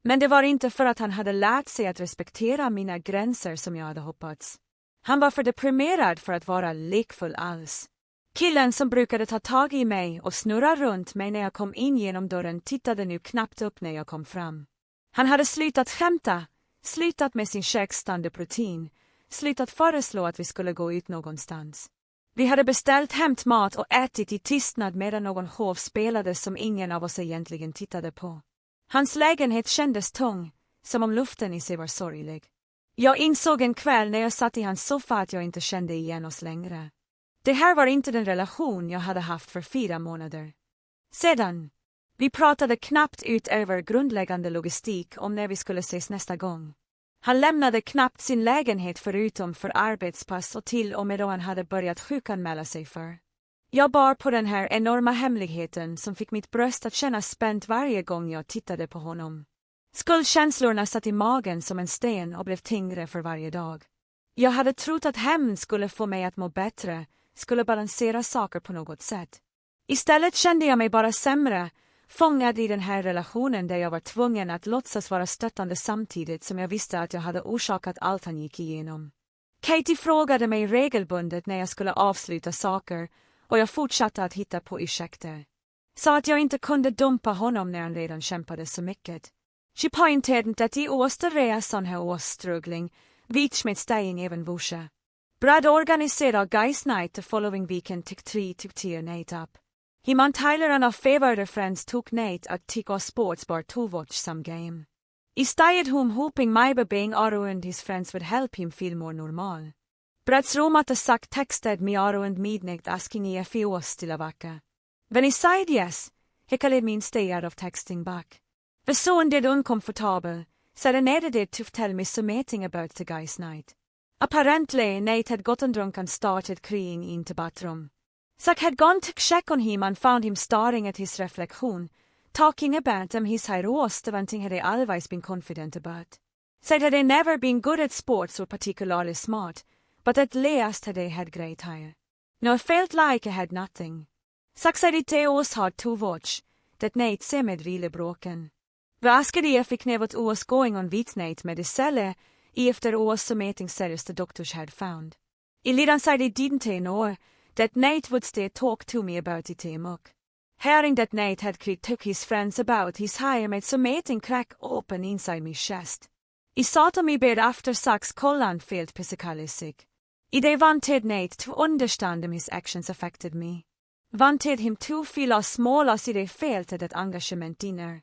Men det var inte för att han hade lärt sig att respektera mina gränser som jag hade hoppats. Han var för deprimerad för att vara lekfull alls. Killen som brukade ta tag i mig och snurra runt mig när jag kom in genom dörren tittade nu knappt upp när jag kom fram. Han hade slutat skämta, slutat med sin köksståndrutin, slutat föreslå att vi skulle gå ut någonstans. Vi hade beställt hämtmat och ätit i tystnad medan någon hov spelade som ingen av oss egentligen tittade på. Hans lägenhet kändes tung, som om luften i sig var sorglig. Jag insåg en kväll när jag satt i hans soffa att jag inte kände igen oss längre. Det här var inte den relation jag hade haft för 4 månader. Sedan. Vi pratade knappt ut över grundläggande logistik om när vi skulle ses nästa gång. Han lämnade knappt sin lägenhet förutom för arbetspass och till och med då han hade börjat sjukanmäla sig för. Jag bar på den här enorma hemligheten som fick mitt bröst att känna spänt varje gång jag tittade på honom. Skuldkänslorna satt i magen som en sten och blev tyngre för varje dag. Jag hade trott att hämnd skulle få mig att må bättre, skulle balansera saker på något sätt. Istället kände jag mig bara sämre, fångad i den här relationen där jag var tvungen att låtsas vara stöttande samtidigt som jag visste att jag hade orsakat allt han gick igenom. Katie frågade mig regelbundet när jag skulle avsluta saker och jag fortsatte att hitta på ursäkter. Sa att jag inte kunde dumpa honom när han redan kämpade så mycket. She pointed att i åstare sån här åstrugling, vich med stegen även vusha. Brad organiserade guys night the following weekend till 3 night up. Himan Tyler and our favorite friends took night at Tico Sports Bar to watch some game. I stayed home hoping maybe being Aro and his friends would help him feel more normal. Brads room at the sack texted me Aro and midnight asking if he was still a vacca. When he said yes, he called me stay out of texting back. The son did uncomfortable, said an edited to tell me something about the guys night. Apparently, Nate had gotten drunk and started crying in the bathroom. Zack had gone to check on him and found him staring at his reflection, talking about his heroes, the one thing had he always been confident about. Said had he never been good at sports or particularly smart, but at least had he had great hair. No, I felt like he had nothing. Zack said it was hard to watch, that Nate seemed really broken. We asked if he knew what was going on with Nate medicine, if there was something serious the doctors had found. Ilidan said he didn't know, that Nate would stay talk to me about it much. Hearing that Nate had took his friends about his hair made something crack open inside my chest. I sa to me bed after Zack's colon felt physically sick. I wanted Nate to understand his actions affected me. Wanted him to feel as small as I felt that engagement dinner.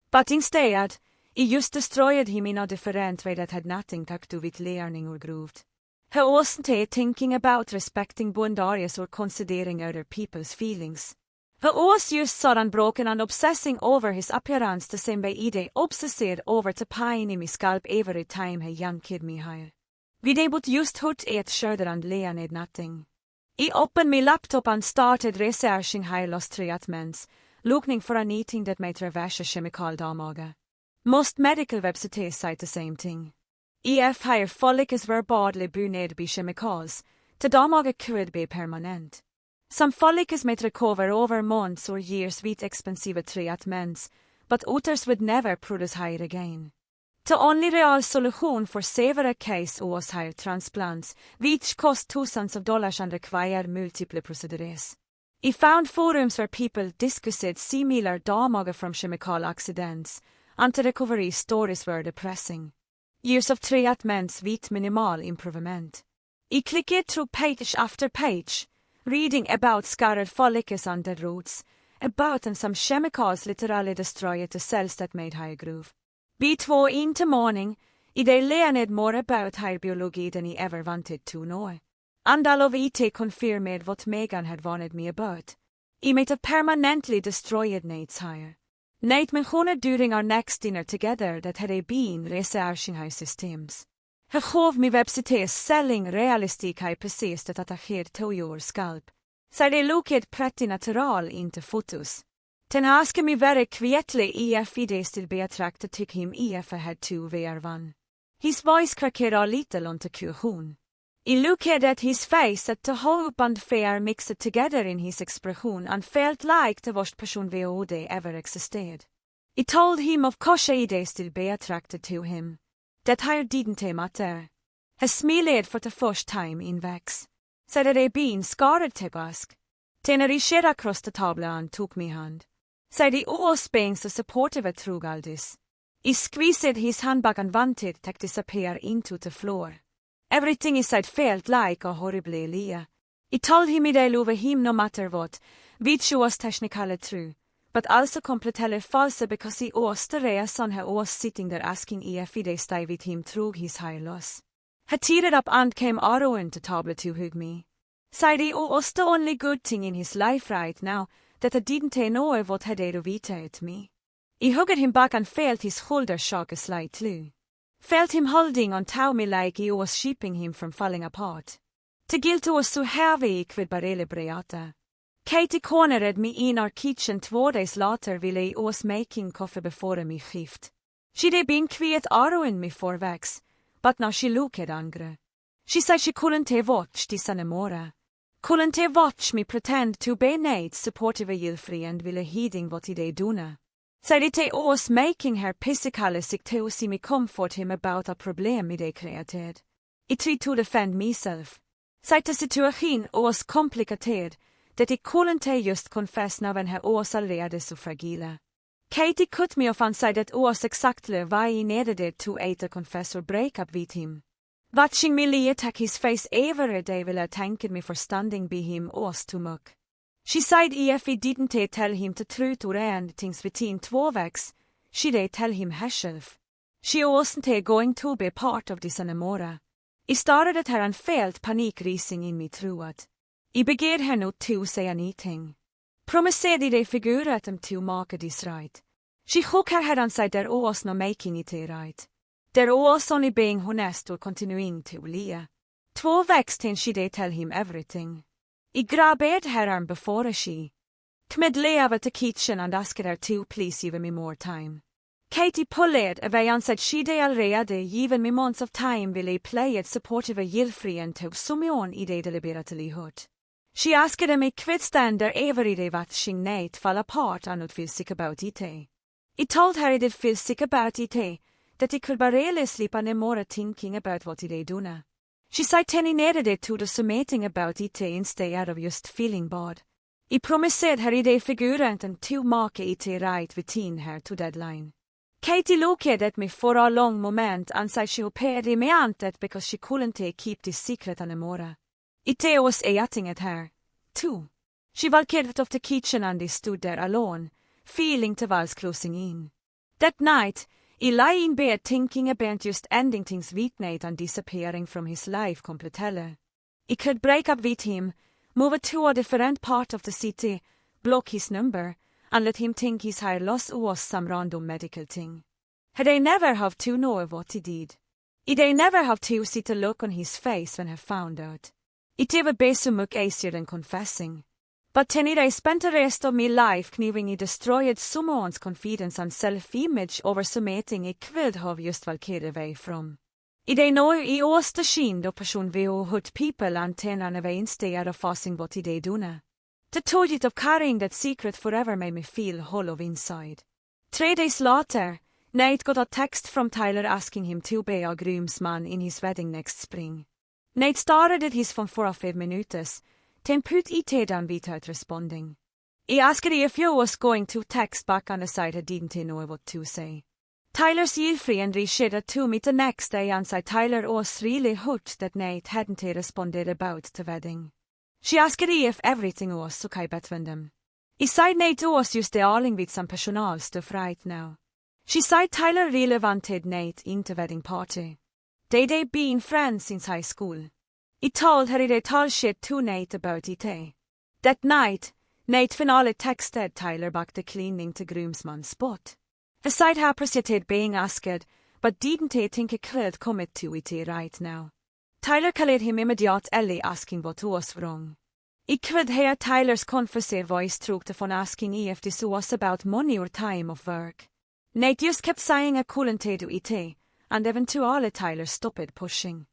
But instead, I just destroyed him in a different way that had nothing to do with learning or growth. He wasn't thinking about respecting boundaries or considering other people's feelings. He was just sudden broken and obsessing over his appearance the same way I obsessed over the pain in my scalp every time he yanked me higher. Vi debut just hurt ett shoulder and learned nothing. I opened my laptop and started researching hair loss treatments, looking for anything that might reverse chemical damage. Most medical websites cite the same thing. If hair follicles were badly burned by chemicals, the damage could be permanent. Some follicles might recover over months or years with expensive treatments, but others would never produce hair again. The only real solution for severe case was hair transplants, which cost thousands of dollars and require multiple procedures. I found forums where people discussed similar damage from chemical accidents, and the recovery stories were depressing. Years of treatments with minimal improvement. I clicked through page after page, reading about scarred follicles and dead roots, about and some chemicals literally destroyed the cells that made hair grow. By 2 in the morning, I det learned more about her biology than I ever wanted to know. And all of it confirmed what Megan had warned me about. I might have permanently destroyed Nate's hire. Nate mentioned during our next dinner together that had been researching her systems. He gav me websites selling realistic her precis det attached to your scalp. Så det looked pretty natural inte fotos. Ten asked me very quietly if I still betraktade tyck him if I had to wear one. His voice cracked a little on kution. I looked at his face at the hope and fear mixed together in his expression and felt like the worst person VOD ever existed. I told him of course I still be attracted to him. That here didn't matter. He smiled for the first time in vex. Said that I been scarred to ask. Tenor I shed across the table and took me hand. Said I was being so supportive through all this. I squeezed his hand back and wanted to disappear into the floor. Everything he said felt like a horribly lie. I told him I love him no matter what, which was technically true, but also completely false because he was the reason he was sitting there asking if I stay with him through his hair loss. He teared up and came around the table to hug me. Said he was the only good thing in his life right now, that I didn't know what had irritated me. I hugged him back and felt his shoulder shock slightly. Felt him holding on to me like I was keeping him from falling apart. The guilt was so heavy I could barely breathe. Katie cornered me in our kitchen 2 days later while I was making coffee before my shift. She'd been quiet around me for weeks, but now she looked angry. She said she couldn't watch this anymore. Couldn't watch me pretend to be Nate's supportive giftig while hiding what I done. Said it was making her physically sick to see me comfort him about a problem I created. I tried to defend myself. Said the situation was complicated, that I couldn't just confess now when he was already so fragile. Katie cut me off and said that was exactly why I needed to either confess or break up with him. Watching me lie attack his face every day while I thanked me for standing by him was too much. She said if I didn't tell him the truth or end things within 2 weeks, she'd tell him herself. She wasn't going to be part of this anymore. I stared at her and felt panic rising in me through it. I begged her not to say anything. Promised I figured them to make this right. She shook her head and said there was no making it right. There was only being honest or continuing to lie. 2 weeks till she'd tell him everything. I grabbed her arm before she came out of the kitchen and asked her to please give me more time. Katie pulled away and said she'd already given me months of time while I played supportive giftig until someone I deliberately hurt. She asked me quit stand there every day watching Nate fall apart and not feel sick about it. I told her I did feel sick about it, that I could barely sleep anymore thinking about what I'd done. She said Tenny needed it to do something about it instead of just feeling bad. I promised her I'd figure out and to make it right within her to deadline. Katie looked at me for a long moment and said she hoped I meant that because she couldn't keep this secret anymore. I was yelling at her, too. She walked out of the kitchen and I stood there alone, feeling the walls closing in. That night, I lay in bed thinking about just ending things with Nate and disappearing from his life completely. I could break up with him, move to a different part of the city, block his number, and let him think his hair loss was some random medical thing. Had I never have to know what he did. I'd never have to see the look on his face when I found out. It would be so much easier than confessing. But then I spent the rest of my life knowing I destroyed someone's confidence and self-image over something I could have just walked away from. I know I was the kind of person who hurt people and then ran away instead of facing what I'd done. The thought of carrying that secret forever made me feel hollow inside. 3 days later, Nate got a text from Tyler asking him to be a groomsman in his wedding next spring. Nate started at his phone for a 5 minutes, then put it down without responding. I asked if he was going to text back and decided I didn't know what to say. Tyler's girlfriend reached out to me the next day and said Tyler was really hurt that Nate hadn't responded about the wedding. She asked if everything was okay between them. I said Nate was just dealing with some personal stuff right now. She said Tyler really wanted Nate into wedding party. They'd been friends since high school. He told her he'd told shit to Nate about it. That night, Nate finally texted Tyler back the cleaning to groomsman's spot. He said he appreciated being asked, but didn't think he could commit to it right now. Tyler called him immediately asking what was wrong. He could hear Tyler's confused voice through the phone asking if this was about money or time of work. Nate just kept saying he couldn't do it, and eventually Tyler stopped pushing.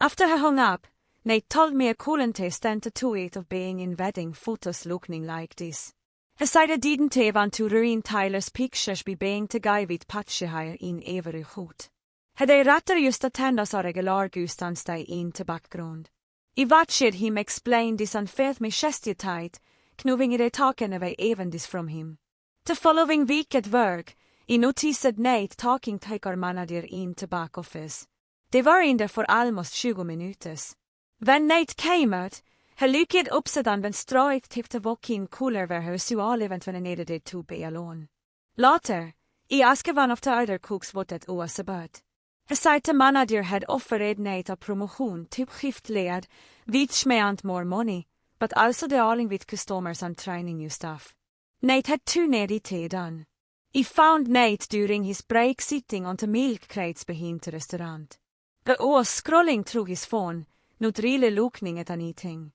After he hung up, Nate told me he couldn't stand to it of being in wedding photos looking like this. He said he didn't want to ruin Tyler's pictures by being the guy with patchy in every hood. Hade rather just attended a regular gudstjänst in the background. I watched him explain this and felt me chestetide, knowing I taken away even this from him. The following week at work, I noticed Nate talking to our manager in the back office. They were in there for almost 20 minutes. When Nate came out, he looked upset and went straight to the walk-in cooler where he usually went when he needed it to be alone. Later, I asked one of the other cooks what it was about. He said the manager had offered Nate a promotion to skiftlead, which meant more money, but also dealing with customers and training new staff. Nate had too nearly done. I found Nate during his break sitting on the milk crates behind the restaurant. He was scrolling through his phone, not really looking at anything.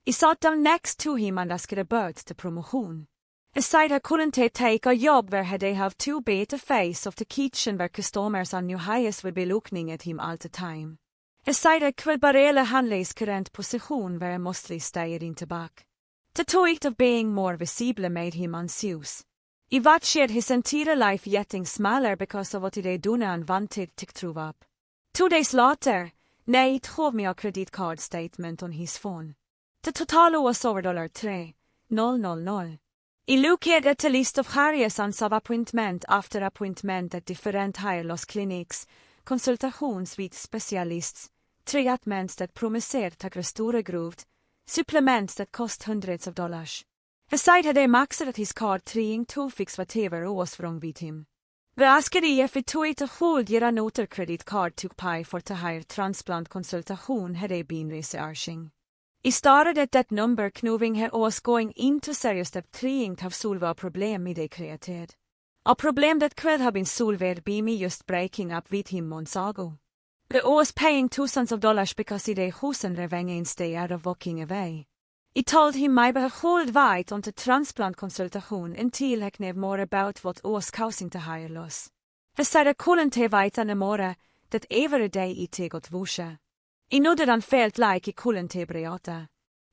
I sat down next to him and asked about the promotion. He said he couldn't take a job where they have to be at the face of the kitchen where customers and new hires would be looking at him all the time. He said he could barely handle his current position where he mostly stayed in the back. The thought of being more visible made him anxious. I watched his entire life getting smaller because of what he'd done and wanted to throw up. 2 days later, Nate gave me a credit card statement on his phone. The total was over $3,000. I looked at the list of Harrisons of appointment after appointment at different higher loss clinics, consultations with specialists, treatments that promiserar ta stora grovt, supplements that cost hundreds of dollars. He said he maxed at his card trying to fix whatever was wrong with him. We asked if he tog to hold another credit card to pay for the higher transplant consultation had he been researching. I started at that number knowing he was going into serious step trying to solve a problem I created. A problem that could have been solved by me just breaking up with him months ago. I was paying thousands of dollars because he husen revenge instead of walking away. I told him maybe hold wait on the transplant consultation until he knew more about what was causing the higher loss. He said he couldn't wait anymore, that every day I got worse. I nodded and felt like I couldn't berätta.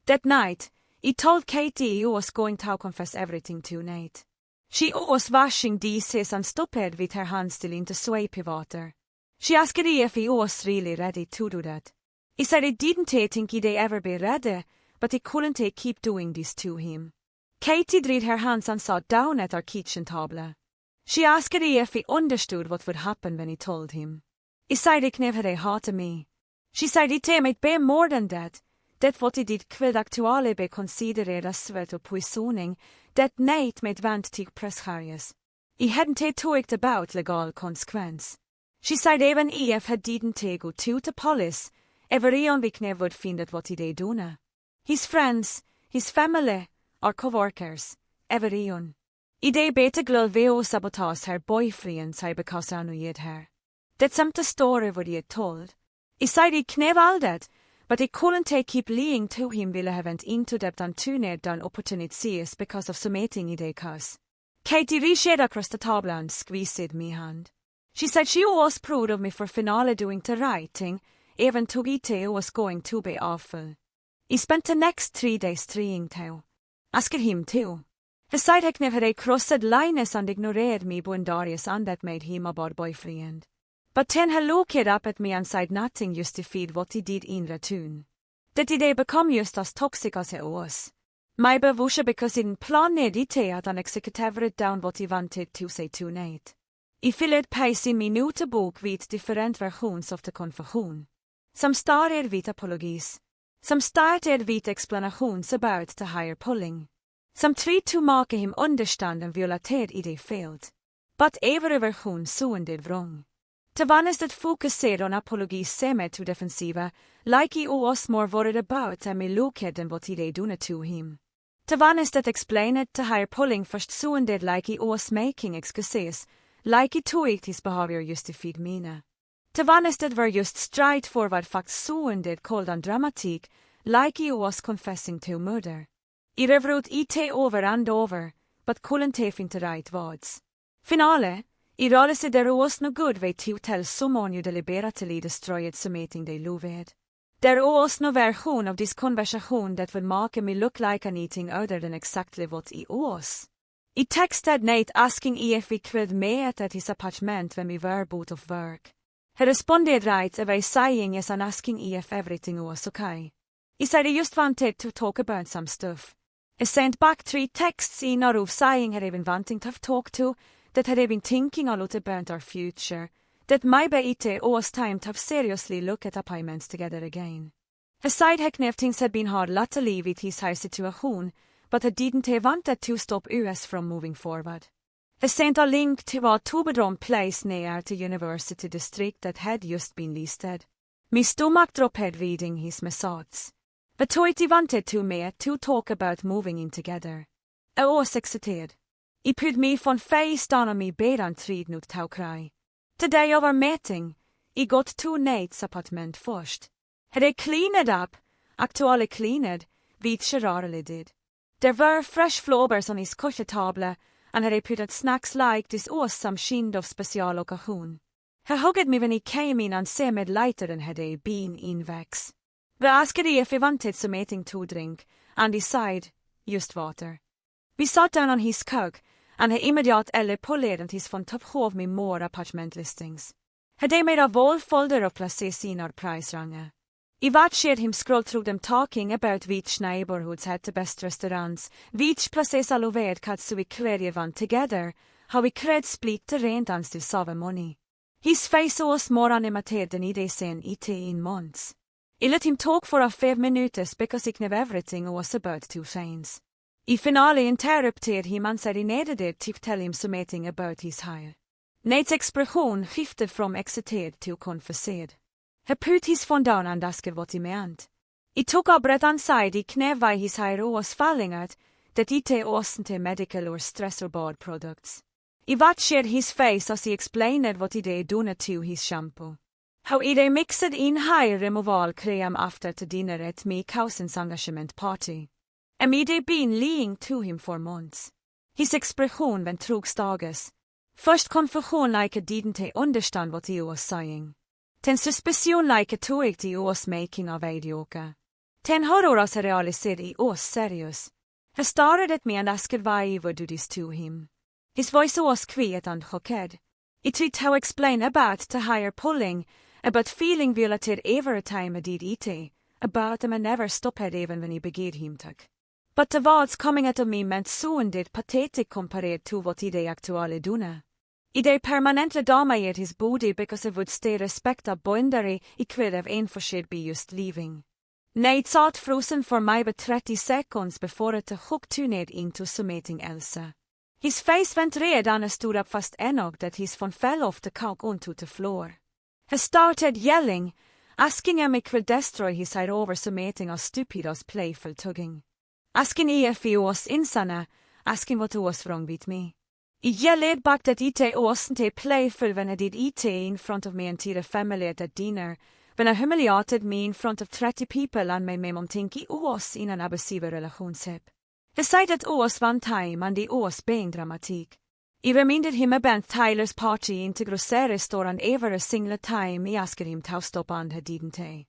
That night, I told Katie I was going to confess everything to Nate. She was washing dishes and stopped with her hands still in the soapy water. She asked if I was really ready to do that. I said I didn't think I'd ever be ready, but I couldn't keep doing this to him. Katie dried her hands and sat down at our kitchen table. She asked if he understood what would happen when I told him. I said I knew they hated me. She said it might be more than that what he did could actually be considered as sweat or poisoning, that Nate might want to press Harris. He hadn't talked about legal consequence. She said even if he didn't go to the police, everyone we knew would find out what he'd done. His friends, his family, or co-workers, everyone. I'd better glad vi och sabotage her boyfriend say because I knew her. That's the story what he had told. I said I knew all that, but I couldn't keep lying to him while I went into debt and too near done opportunities because of something I cause. Katie reached across the table and squeezed my hand. She said she was proud of me for finally doing the right thing, even though it was going to be awful. I spent the next 3 days trying to. Asked him too. He said he never crossed lines and ignored me boundaries and that made him a bad boyfriend. But then he looked up at me and said nothing justified what he did in return. That he become just as toxic as he was. Maybe was because he didn't plan it at an executive down what he wanted to say to Nate. I filled pace in my notebook with different versions of the confession. Some started with apologies. Some started with explanations about the higher pulling. Some tried to make him understand and violated it failed. but överversion suende vrong. Tavanestet fokuserar apologi semet to defensiva, like I oss more worried about am I lookheden what I done to him. Tavanestet explained to higher pulling first suende like I oss making excuses, like I toigt his behavior justified mina. Tavanestet var just straightforward fact suende called on dramatik, like I oss confessing to murder. I revrut it over and over, but couldn't take into right words. Finale, I rörelse där oss no good way to tell someone you deliberately destroyed submitting they loved. There oss no version of this conversation that would make me look like anything other than exactly what I was. I texted Nate asking if we could meet at his apartment when we were both of work. He responded right away saying yes and asking if everything was okay. I said I just wanted to talk about some stuff. I sent back 3 texts in a row saying I had been wanting to talk to, that had been thinking a lot about our future, that maybe it was time to seriously look at appointments together again. He said heck things had been hard latterly with his high situation, but he didn't wanted to stop us from moving forward. He sent a link to a two-bedroom place near the university district that had just been listed. My stomach dropped reading his message. But I wanted to me to talk about moving in together. I was excited. I put me von face down on me bed and tried not to cry. Today of our meeting, I got to Nate's apartment first. Had I cleaned up, actually cleaned, vid Gerarli did. There were fresh flowers on his koshetable, and had I put at snacks like this awesome kind of special occasion. He hugged me when he came in and said med lighter than had I been in vex. We asked if he wanted something to drink, and he said, just water. We sat down on his couch, and he immediately pollerade his von top hov med more apartment listings. He made a whole folder of places in our price range. I watched him scroll through them talking about which neighborhoods had the best restaurants, which places alloved could so we could one together, how we could split the rent and still save money. His face was more animated than I'd seen it in months. I let him talk for a 5 minutes because he knew everything was about to change. I finally interrupted him and said I needed to tell him something about his hire. Nate's expression shifted from excited to confused. He put his phone down and asked what he meant. I took a breath and said I knew why his hire was falling out, that it wasn't medical or stress-or products. I watched his face as he explained what he'd done to his shampoo. How he'd mixed in hair removal cream after the dinner at my cousin's engagement party. And he'd been lying to him for months. His expression went through stages. First confusion like I didn't understand what he was saying. Then suspicion like I thought he was making a videoke. Then horror as I realized he was serious. He stared at me and asked why I would do this to him. His voice was quiet and shocked. I tried to explain about the higher pulling, about feeling violated every time I did it, about him I never stopped even when I began him to. But the words coming out of me meant so indeed pathetic compared to what I actually done. I permanently dominated his body because I would stay respect a boundary I could have enforced by just leaving. Nate sat frozen for maybe 30 seconds before it hooked tuned into something else. His face went red and I stood up fast enough that his phone fell off the couch onto the floor. He started yelling, asking him if he could destroy his hair over something as stupid as playful tugging. Asking if he was insane, asking what was wrong with me. I yelled back that it wasn't playful when I did it in front of me entire family at that dinner, when I humiliated me in front of 30 people and made my mom think I was in an aggressiva relationship. He said that was one time and it was being dramatic. I reminded him about Tyler's party in the grocery store and every single time I asked him to stop and he didn't. He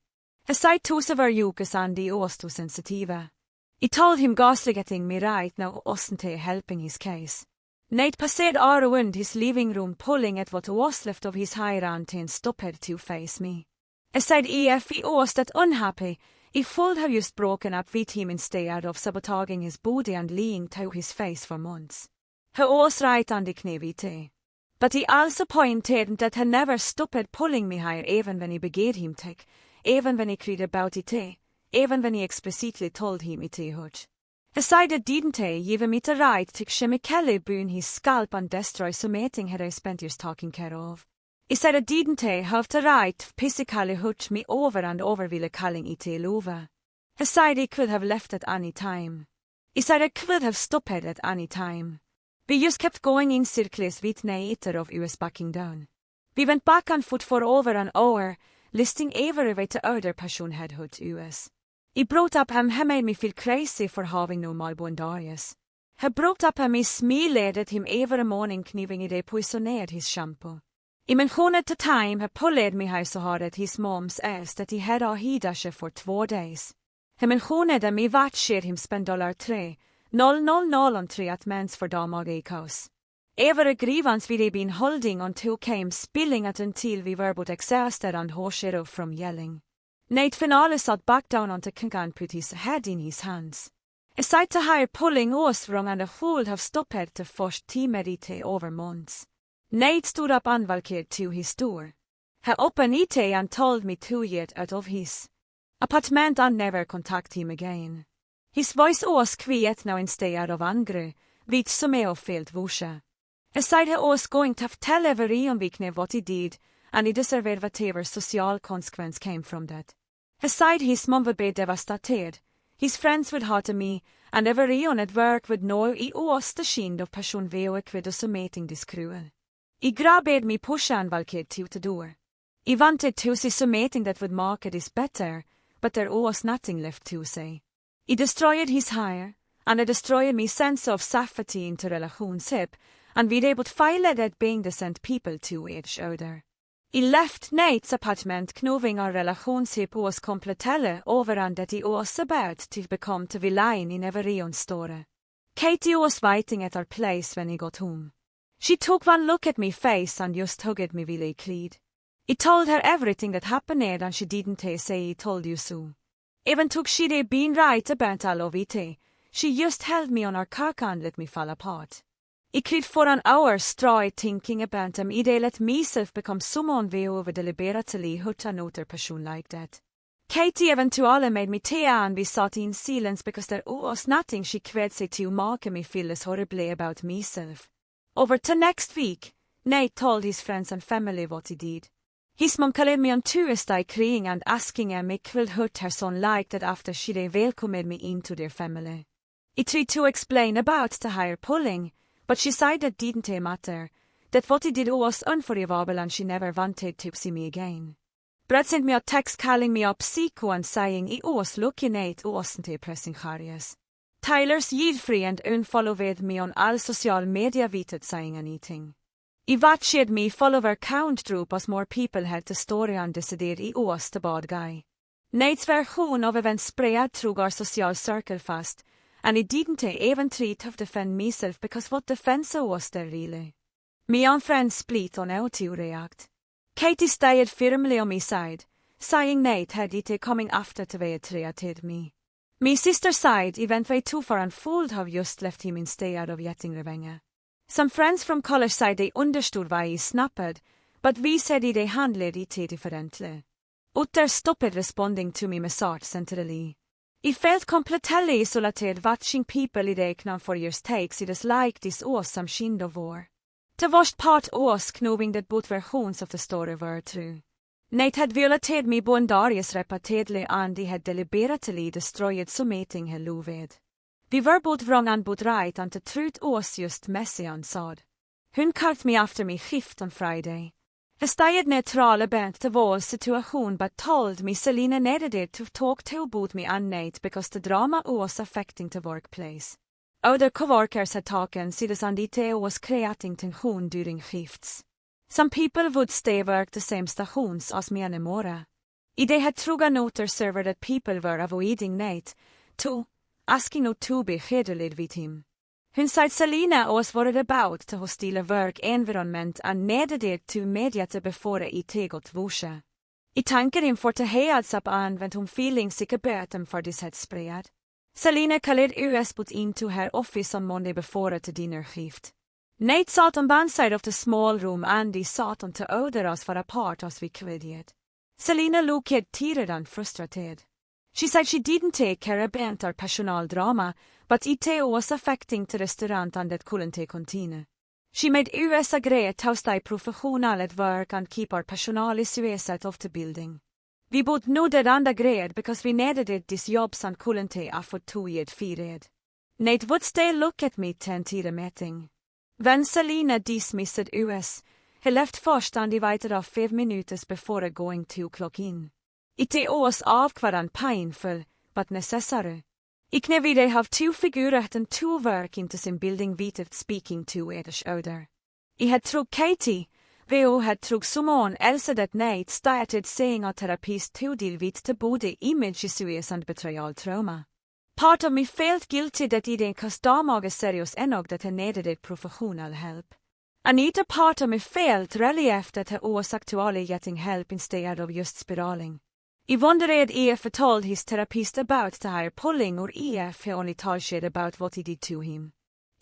said those were jokes and he was too sensitive. I told him gaslighting me right now wasn't helping his case. Nate passed around his living room pulling at what was left of his hair and stopped to face me. I said if he was that unhappy, he would have just broken up with him instead of sabotaging his body and lying to his face for months. He was right on the knee. But he also pointed that he never stopped pulling me hair even when he began him to, even when he cried about it, even when he explicitly told him it hurt. Aside didn't give me the right to chemically burn his scalp and destroy something had I spent years taking care of. I said I didn't have the right to physically hurt me over and over ville calling it over. I said I could have left at any time. I said I could have stopped at any time. We just kept going in circles with neither of us backing down. We went back and forth for over an hour, listing every way the other person had hurt us. I brought up him, he made me feel crazy for having no boundaries. He brought up him, I smiled him every morning kniving I poisoned his shampoo. I mentioned the time he pulled me här så hard at his mom's ass that he had a hidashe for 2 days. He mentioned him I vatsked him spend $3, 000 at mens for damag I kaus. Every grievance we been holding until came spilling at until we were both exhausted and hoarser from yelling. Nate finale sat back down on the kink and put his head in his hands. Aside to hire pulling us wrong and the whole have stopped the first medite over months. Nate stood up and valkyred to his door. He opened it and told me to get out of his apartment and never contact him again. His voice was quiet now instead of angry, which some of felt vosha. Aside he was going to tell everyone what he did, and he deserved whatever social consequence came from that. Aside his mom would be devastated, his friends would hate me, and everyone at work would know I was the kind of person veoek with us mating this cruel. I grabbed me push and valkyred to the door. I wanted to see something that would make this better, but there was nothing left to say. I destroyed his hair, and I destroyed my sense of safety into relationship, and we able to file that being the sent people to each other. I left Nate's apartment knowing our relationship was completely over and that I was about to become the villain in everyone's story. Katie was waiting at our place when I got home. She took one look at me face and just hugged me really clean. I told her everything that happened and she didn't say I told you so. Even took she'd been right about all of it, she just held me on her cock and let me fall apart. I cried for an hour straight thinking about them. I let myself become someone way over deliberately hurt another person like that. Katie eventually made me tea and we sat in silence because there was nothing she could say to make me feel as horribly about myself. Over the next week, Nate told his friends and family what he did. His mom called me on Tuesday crying and asking him if he would hurt her son like that after she'd welcomed me into their family. I tried to explain about the hair pulling, but she said that didn't matter, that what he did was unforgivable and she never wanted to see me again. Brad sent me a text calling me up psycho and saying I was lucky Nate wasn't pressing Harriers. Tyler's giftig and unfollowed me on all social media without saying anything. I watched me follower count drop as more people had the story and decided I was the bad guy. Nate's version of events spread through our social circle fast, and I didn't even try to defend myself because what defense was there really? Me and friends split on how to react. Katie stayed firmly on my side, saying Nate had it coming after the way it treated me. My sister side I went way too far and would have just left him instead of getting revenge. Some friends from college said they understood why he snapped, but we said they handled it differently. Others stopped responding to me message centrally. I felt completely isolated watching people I räknar for years takes it as like this awesome kind of war. The worst part was knowing that both versions of the story were true. Nate had violated me boundaries repeatedly and he had deliberately destroyed something he loved. We were both wrong and both right and the truth was just messy and sad. Hun kallade me after me gift on Friday. Jag stod neutral about the whole situation but told me Selina needed to talk to both me and Nate because the drama was affecting the workplace. Other coworkers had taken sides and it was creating tension during shifts. Some people would stay work the same stations as me anymore. They had truga noter server that people were avoiding Nate, too, asking not to be scheduled with him. Hun said Selina was worried about the hostile work environment and needed to mediate before it got vosha. I tankade him for the heads up and when hon feeling sick about him for this had spread. Selina called us put into her office on Monday before the dinner shift. Nate sat on one side of the small room and he sat on the other as far apart as we could yet. Selina looked tired and frustrated. She said she didn't take care of our personaldrama, but it was affecting to restaurant and it couldn't continue. She made us agree to stay professional at work and keep our personal suicide of the building. We both nodded and agreed because we needed this jobs and couldn't afford to eat feed. Nate would stay look at me till the meeting. When Selina dismissed us, he left first and divided off 5 minutes before going to clock in. It was avkvarande painful, but necessary. Ik när vi have 2 figurer and 2 work into sin building vitet speaking to eders öder. I had trug Katie, VO had trug Simon Elsa that night started saying a therapist to deal with the body image issues and betrayal trauma. Part of me felt guilty that I didn't kastamage serious enog that I needed professional help. Another part of me felt relief that I was actually getting help instead of just spiraling. I wondered if I told his therapist about the hair pulling or if he only told about what he did to him.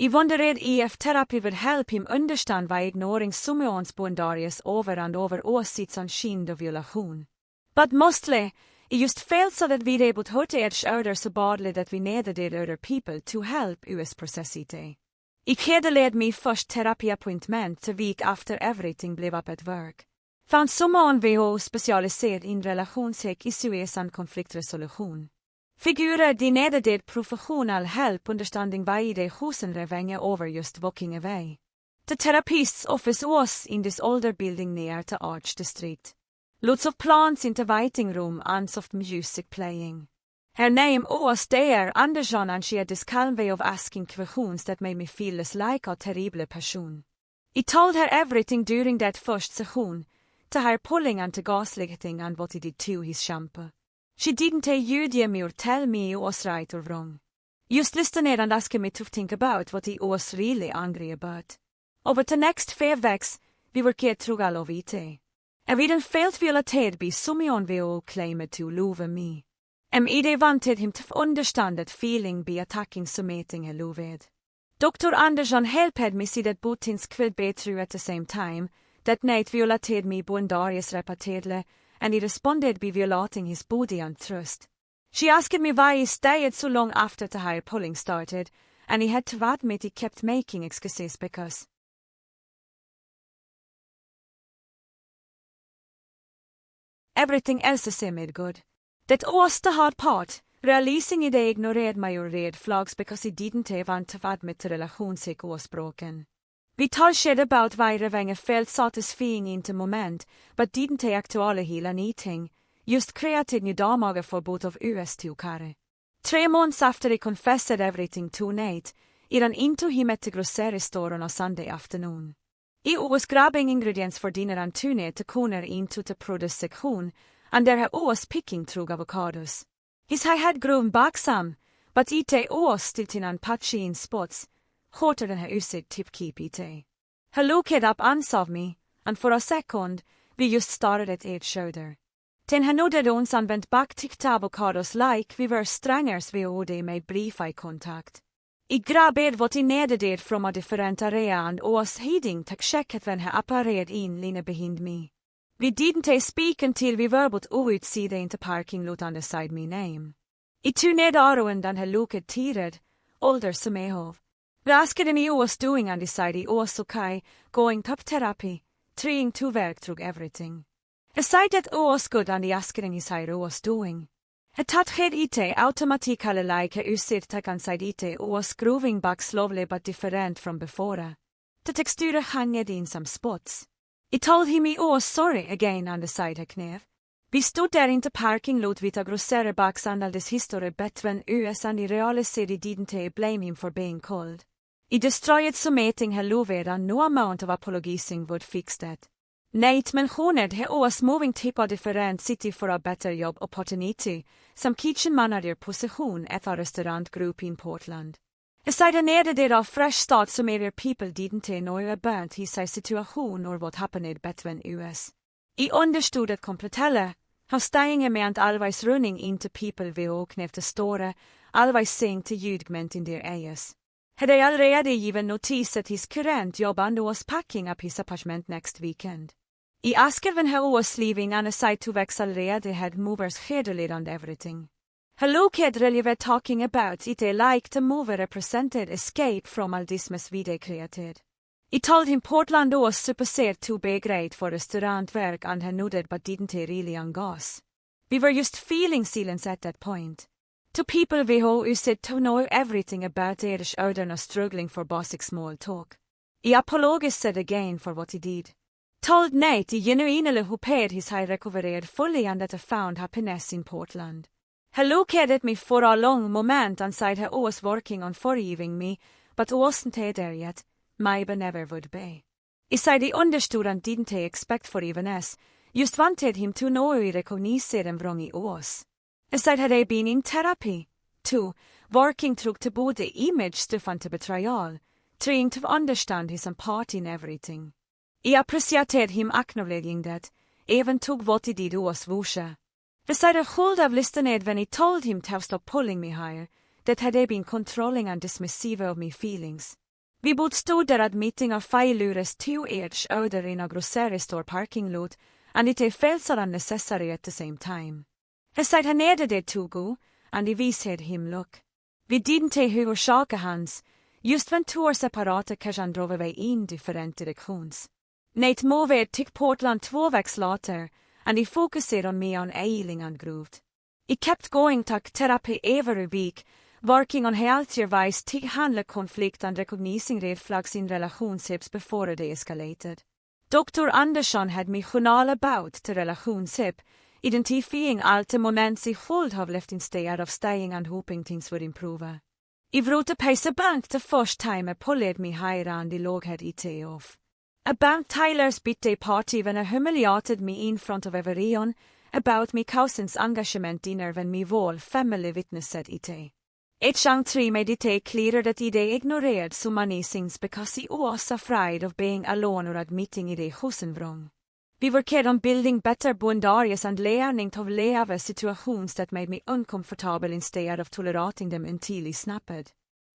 I wondered if therapy would help him understand why ignoring Simeons boundaries over and over åsikts and kind of violation. But mostly, I just felt so that we would hurt each other so badly that we needed other people to help us process it. I hade led me first therapy appointment the week after everything blev up at work. Found someone VH specialiserad in relationshek issues and konfliktresolution. Figurer de needed professional help understanding why de husenrevenge over just walking away. The therapist's office was in this older building near the Arch District. Lots of plants in the waiting room and soft music playing. Her name was there, Andersson, and she had this calm way of asking questions that made me feel less like a terrible person. I told her everything during that first session, to her pulling and to gaslighting and what he did to his shampoo. She didn't ljudge me or tell me it was right or wrong. Just listened and asked me to think about what he was really angry about. Over the next 5 weeks, we were get through all of it. And we didn't fail to related by Simeon VO claimed to love me. I wanted him to understand that feeling by attacking something I loved. Dr. Andersson helped me see that both things could be true at the same time. That night violated me boundaries repeatedly, and he responded by violating his body and trust. She asked me why he stayed so long after the hair pulling started, and he had to admit he kept making excuses because everything else seemed good. That was the hard part, realizing he ignored my red flags because he didn't want to admit the relationship was broken. Vi talade about why revenge felt satisfying in the moment, but didn't actually heal anything, just created new dagar for both of us to carry. 3 months after he confessed everything to Nate, I ran into him at the grocery store on a Sunday afternoon. I was grabbing ingredients for dinner and tune to corner into the produce section, and there I was picking through avocados. His hair had grown back some, but it was still thin and patchy in spots, hotter than her usid tipkeep it. He looked up and saw me, and for a second, we just stared at each other. Then he nodded ons and went back to the avocados like we were strangers they made brief eye contact. I grabbed what I needed from a different area and was heading to check it when he appeared in line behind me. We didn't speak until we were both outside in the parking lot on the side my name. I tuned around and he looked tired, older som I have. We asked him he was doing and decided he was okay, going to therapy, trying to work through everything. He said that it was good and he asked him how he was doing. He thought it automatically like he usid tak and said it was growing back slowly but different from before. The texture hanged in some spots. I told him he was sorry again and the side he knew. Vi stod där in the parking lot with a grocery box and all this history between us and I realized I didn't blame him for being cold. I destroyed something he loved and no amount of apologizing would fix that. Nate mentioned he was moving to a different city for a better job opportunity, some kitchen manager position at a restaurant group in Portland. He said he needed a fresh start so maybe people didn't know about his situation or what happened between us. I understood it completely, how staying meant always running into people vi åknäfte store, always saying to judgment in their eyes. Had I already given notice at his current job and was packing up his apartment next weekend. I asked when he was leaving and aside to vex already had movers scheduled and everything. look at really talking about it like the movie represented escape from all this mess we created. I told him Portland was supposed to be great for restaurantwork and he nodded but didn't really engage. We were just feeling silence at that point. To people who said to know everything about Irish order and struggling for basic small talk. I apologized again for what he did. Told Nate I genuinely hoped his high recovered fully and that I found happiness in Portland. He looked at me for a long moment and said he was working on forgiving me, but wasn't there yet. Maybe never would be. I said I understood and didn't expect forgiveness, just wanted him to know I recognized him wrong I was. I said had I been in therapy, too, working through to both the image stuff and the betrayal, trying to understand his part in everything. I appreciated him acknowledging that, even took what he did was wusha. I said I should have listened when I told him to stop pulling me higher, that had I been controlling and dismissive of my feelings. Vi both stod där admitting av fejlures 2 years older in a grocery store parking lot, and it felt so unnecessary at the same time. He said he needed it to go, and I visade him look. Vi didn't hur shaka hands, just when 2 år separata kanske han drog iväg in different directions. Nate moved till Portland 2 weeks later, and he focused on me on ailing and grooved. I kept going to therapy every week, working on healthier ways to handle conflict and recognizing red flags in relationships before they escalated. Dr. Andersson had me journal about the relationship, identifying all the moments I should have left instead of staying and hoping things would improve. I wrote a piece bank the first time I pulled me higher and I log had it off. A bank Tyler's birthday party when I humiliated me in front of everyone about me cousin's engagement dinner when me whole family witnessed it. Ett chang 3 made it clearer that I ignored so many things because I was afraid of being alone or admitting it husen wrong. We were kid on building better boundaries and learning to live situations that made me uncomfortable instead of tolerating them until I snapped.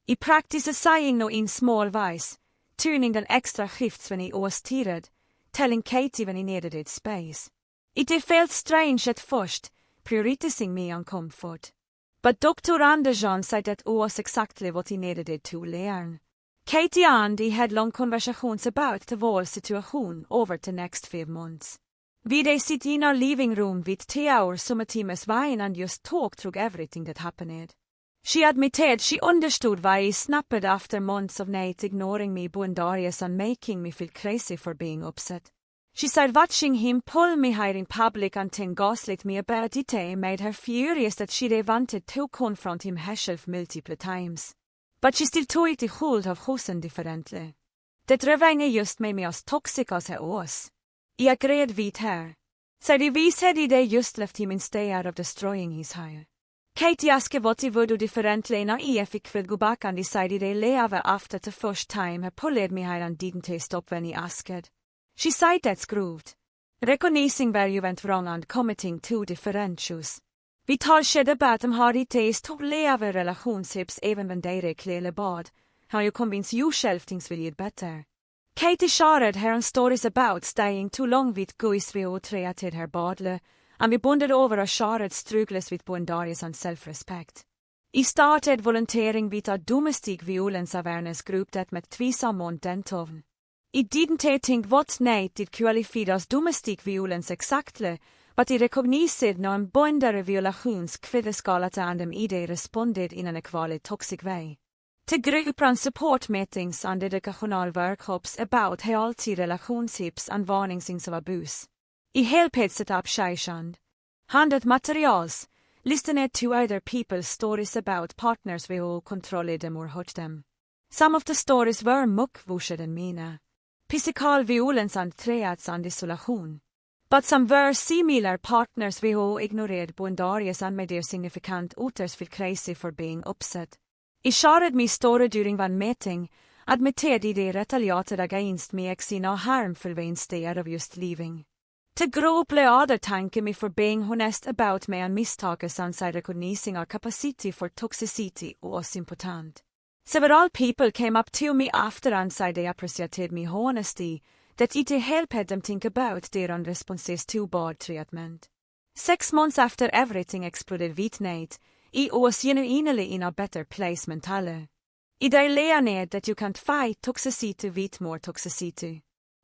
I practiced saying no in small ways, turning den extra shifts when I was tired, telling Katie when I needed it space. It felt strange at first, prioritizing me on comfort. But Dr. Andersson said that was exactly what he needed it to learn. Katie and I had long conversations about the whole situation over the next 5 months. We sit in our living room with 2 hours some timmes wine and just talk through everything that happened. She admitted she understood why I snapped after months of Nate ignoring me boundaries and making me feel crazy for being upset. She said watching him pull me higher in public and then gaslit me about it made her furious that she wanted to confront him herself multiple times. But she still took the hold of husen differently. Det revenge just made me as toxic as he was. I agreed with her. Said we said they just left him instead of destroying his hire. Katie asked what he would do differently and I fick go back and decided they leave after the first time he pulled me higher and didn't stop when he asked. She said that's grooved. Recognizing where you went wrong and committing 2 different issues. Vi talade about har det to live relationships even when they clearly bad. How you convince you själv things will get better. Katie shared her stories about staying too long with guys we treated her badly, and we bonded over our shared struggles with boundaries and self-respect. I started volunteering with a domestic violence awareness group that met twice a month dentovn. I didn't think what Nate did qualified as domestic violence exactly, but I recognized någon boundary violations kviddeskalat and them they responded in an equally toxic way. Till grupper and support meetings and educational workshops about healthy relationships and varnings of abuse. I helpet up shajshand. Handed materials, listened to other people's stories about partners who controlled them or hurt them. Some of the stories were much worse than mine. Physical violence and threats and isolation. But some were similar partners who ignored boundaries and made their significant others feel crazy for being upset. I shared my story during one meeting, admitted they retaliated against me in a harmful way instead of just leaving. Till grovle other tanke me for being honest about me and misstages and recognizing our capacity for toxicity was important. Several people came up to me after and said they appreciated my honesty, that it helped them think about their own responses to bad treatment. 6 months after everything exploded with Nate, I was genuinely in a better place mentally. I der lärde that you can't fight toxicity with more toxicity.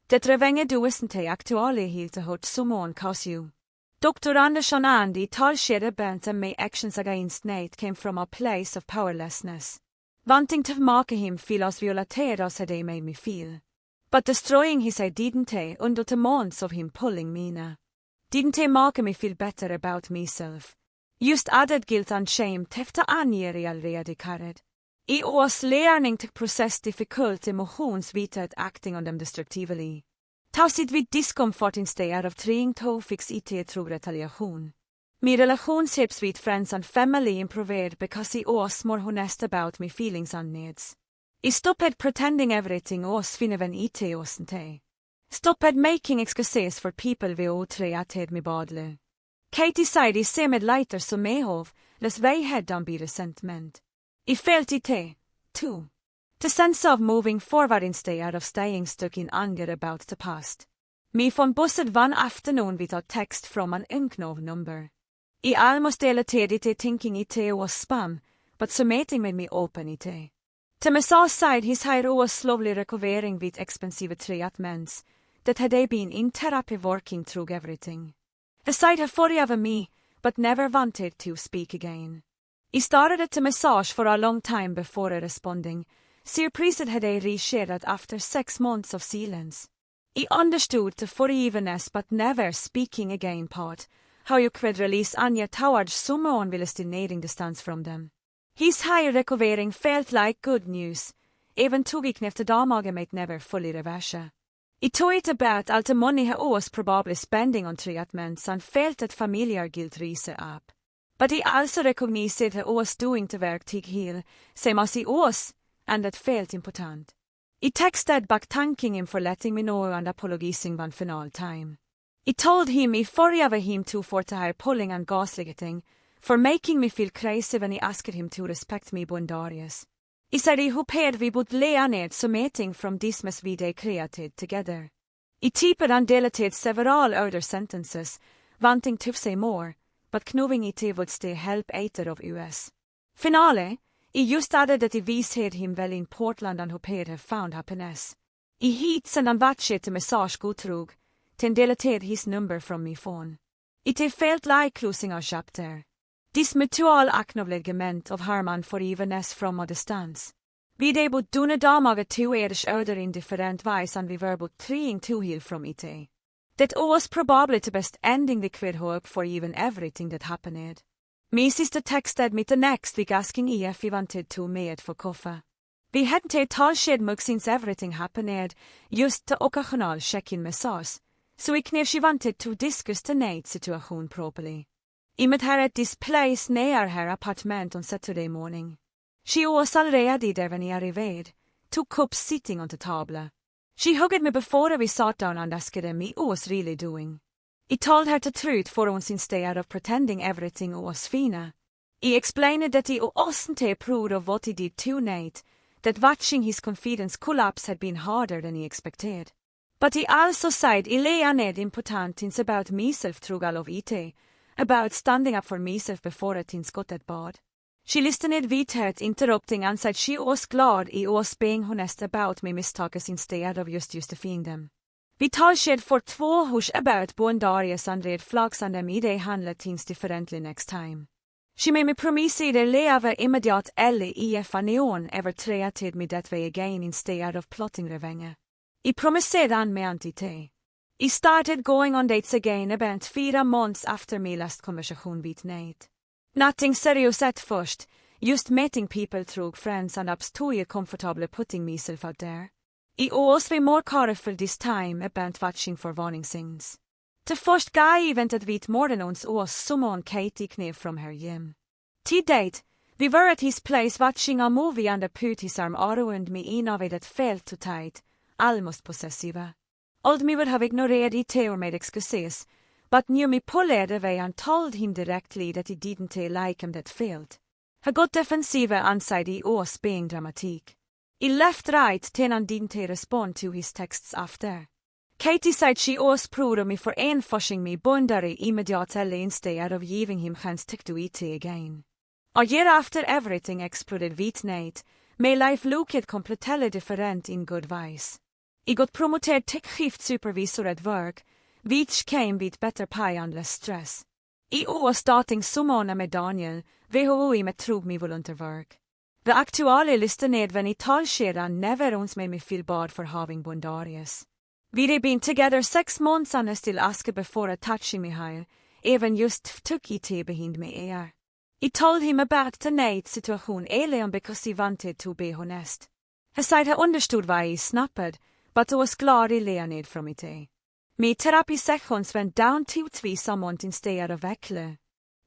Det revenge duesen te aktuelle helt hot summon cause you. Dr. Andersson and I talskede bent and my actions against Nate came from a place of powerlessness. Wanting to make him feel as violated as they made me feel. But destroying his identity under the months of him pulling me now. Didn't he make me feel better about myself? Just added guilt and shame tefta anger I already carried. I was learning to process difficult emotions without acting on them destructively. Tausit vid discomfort instead of trying to fix it through retaliation. My relationships with friends and family improved because I was more honest about my feelings and needs. I stopped pretending everything was fine when it wasn't. Stopped making excuses for people vi outreated me badly. Katie said I ser med lighter som me hov, less way head down be resentment. I felt it, too. The sense of moving forward instead of staying stuck in anger about the past. Me von busset one afternoon with a text from an unknown number. I almost deleted it thinking it was spam, but submitting made me open it. To my side his hair was slowly recovering with expensive treatments that had been in therapy working through everything. The side had forgiven me, but never wanted to speak again. I started to massage for a long time before responding. Surprised had I reshared after 6 months of silence. I understood the forgiveness but never speaking again part, how you could release Anya towards someone while still needing distance from them. His high recovering felt like good news, even tog I efter dagen might never fully reverse. I thought about all the money I was probably spending on treatments and felt that familiar guilt rise up. But I also recognized that I was doing the work to heal, same as I was, and that felt important. I texted back thanking him for letting me know and apologizing one final time. I told him I forgave him too for the higher pulling and gaslighting, for making me feel crazy when I asked him to respect me boundaries. I said I hoped we would lay ned submitting from this mess we they created together. I typed and deleted several other sentences, wanting to say more, but knowing it would stay help either of us. Finale, I just added that I visade him well in Portland and hoped have found happiness. I hit send and watched the message go through, then deleted his number from my phone. It felt like closing our chapter. This mutual acknowledgement of harm and forgiveness from a distance. Vi de bod dunne damer to eders öder in different ways and we were but trying to heal from it. That was probably the best ending we could hope for even everything that happened. My sister texted me the next week asking if we wanted to meet for coffee. Vi hadn't talshed mug since everything happened, just the occasional check-in message, so I knew she wanted to discuss the night situation properly. I met her at this place near her apartment on Saturday morning. She was already there when I arrived, 2 cups sitting on the table. She hugged me before we sat down and asked me what I was really doing. I told her the truth for once instead of pretending everything was fine. I explained that I wasn't proud of what he did tonight, that watching his confidence collapse had been harder than I expected. But he also said I learned important things about myself through all of it, about standing up for myself before things got that bad. She listened without interrupting and said she was glad I was being honest about my mistakes instead of just justifying them. Vi talshed for 2 hours about boundaries and red flags and them I handle things differently next time. She made me promise I lever immediat eller if anyone ever treated me that way again instead of plotting revenge. I promised and me antite. I started going on dates again about 4 months after my last conversation with Nate. Nothing serious at first, just meeting people through friends and apps too comfortable putting myself out there. I was way more careful this time about watching for warning signs. The first guy evented with more than once was someone Katie knew from her gym. To date, we were at his place watching a movie and put his arm around me in a way that felt too tight, almost possessive. Old me would have ignored it or made excuses, but knew me pulled away and told him directly that he didn't like him that failed. He got defensive and said he was being dramatic. He left right then and didn't respond to his texts after. Katie said she was proud of me for enforcing me boundary immediately instead of giving him chance to do it again. A year after everything exploded with Nate, my life looked completely different in good ways. I got promoted till shift supervisor at work, which came with better pay and less stress. I år starting sommaren med Daniel, WHO med trog mig volunteerwerk. The aktuelle liste nedven I talskedan never ons me feel bad for having bondarius. We had been together 6 months and I still asked before touching me here, even just took I te behind me ear. I told him about the Nate's situation alien because he wanted to be honest. He said he understood why I snapped, but I was glad I learned from it. My therapy sessions went down to 3 months instead of veckle.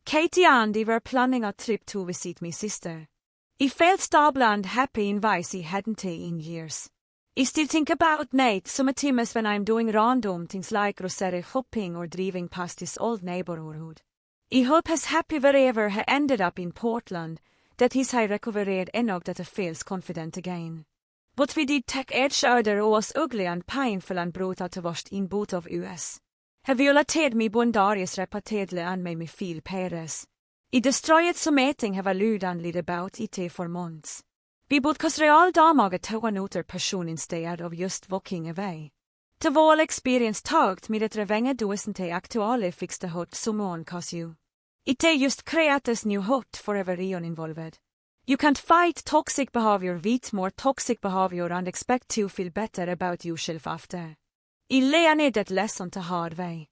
Katie and I were planning a trip to visit my sister. I felt stable and happy in ways I hadn't in years. I still think about Nate sometimes when I'm doing random things like grocery shopping or driving past his old neighborhood. I hope he's happy wherever he ended up in Portland, that he's recovered enough that he feels confident again. But we did take each other was ugly and painful and brutal to worst in both of us. He violated me bondarius repeatedly and made me feel pares. I destroyed something have alluded and lied about it for months. Vi both cause real damage to another person instead of just walking away. The whole experience talked me that revenge doesn't actually fix the hurt someone cause you. It just creates new hurt for everyone involved. You can't fight toxic behavior with more toxic behavior and expect to feel better about yourself after. I learned that lesson the hard way.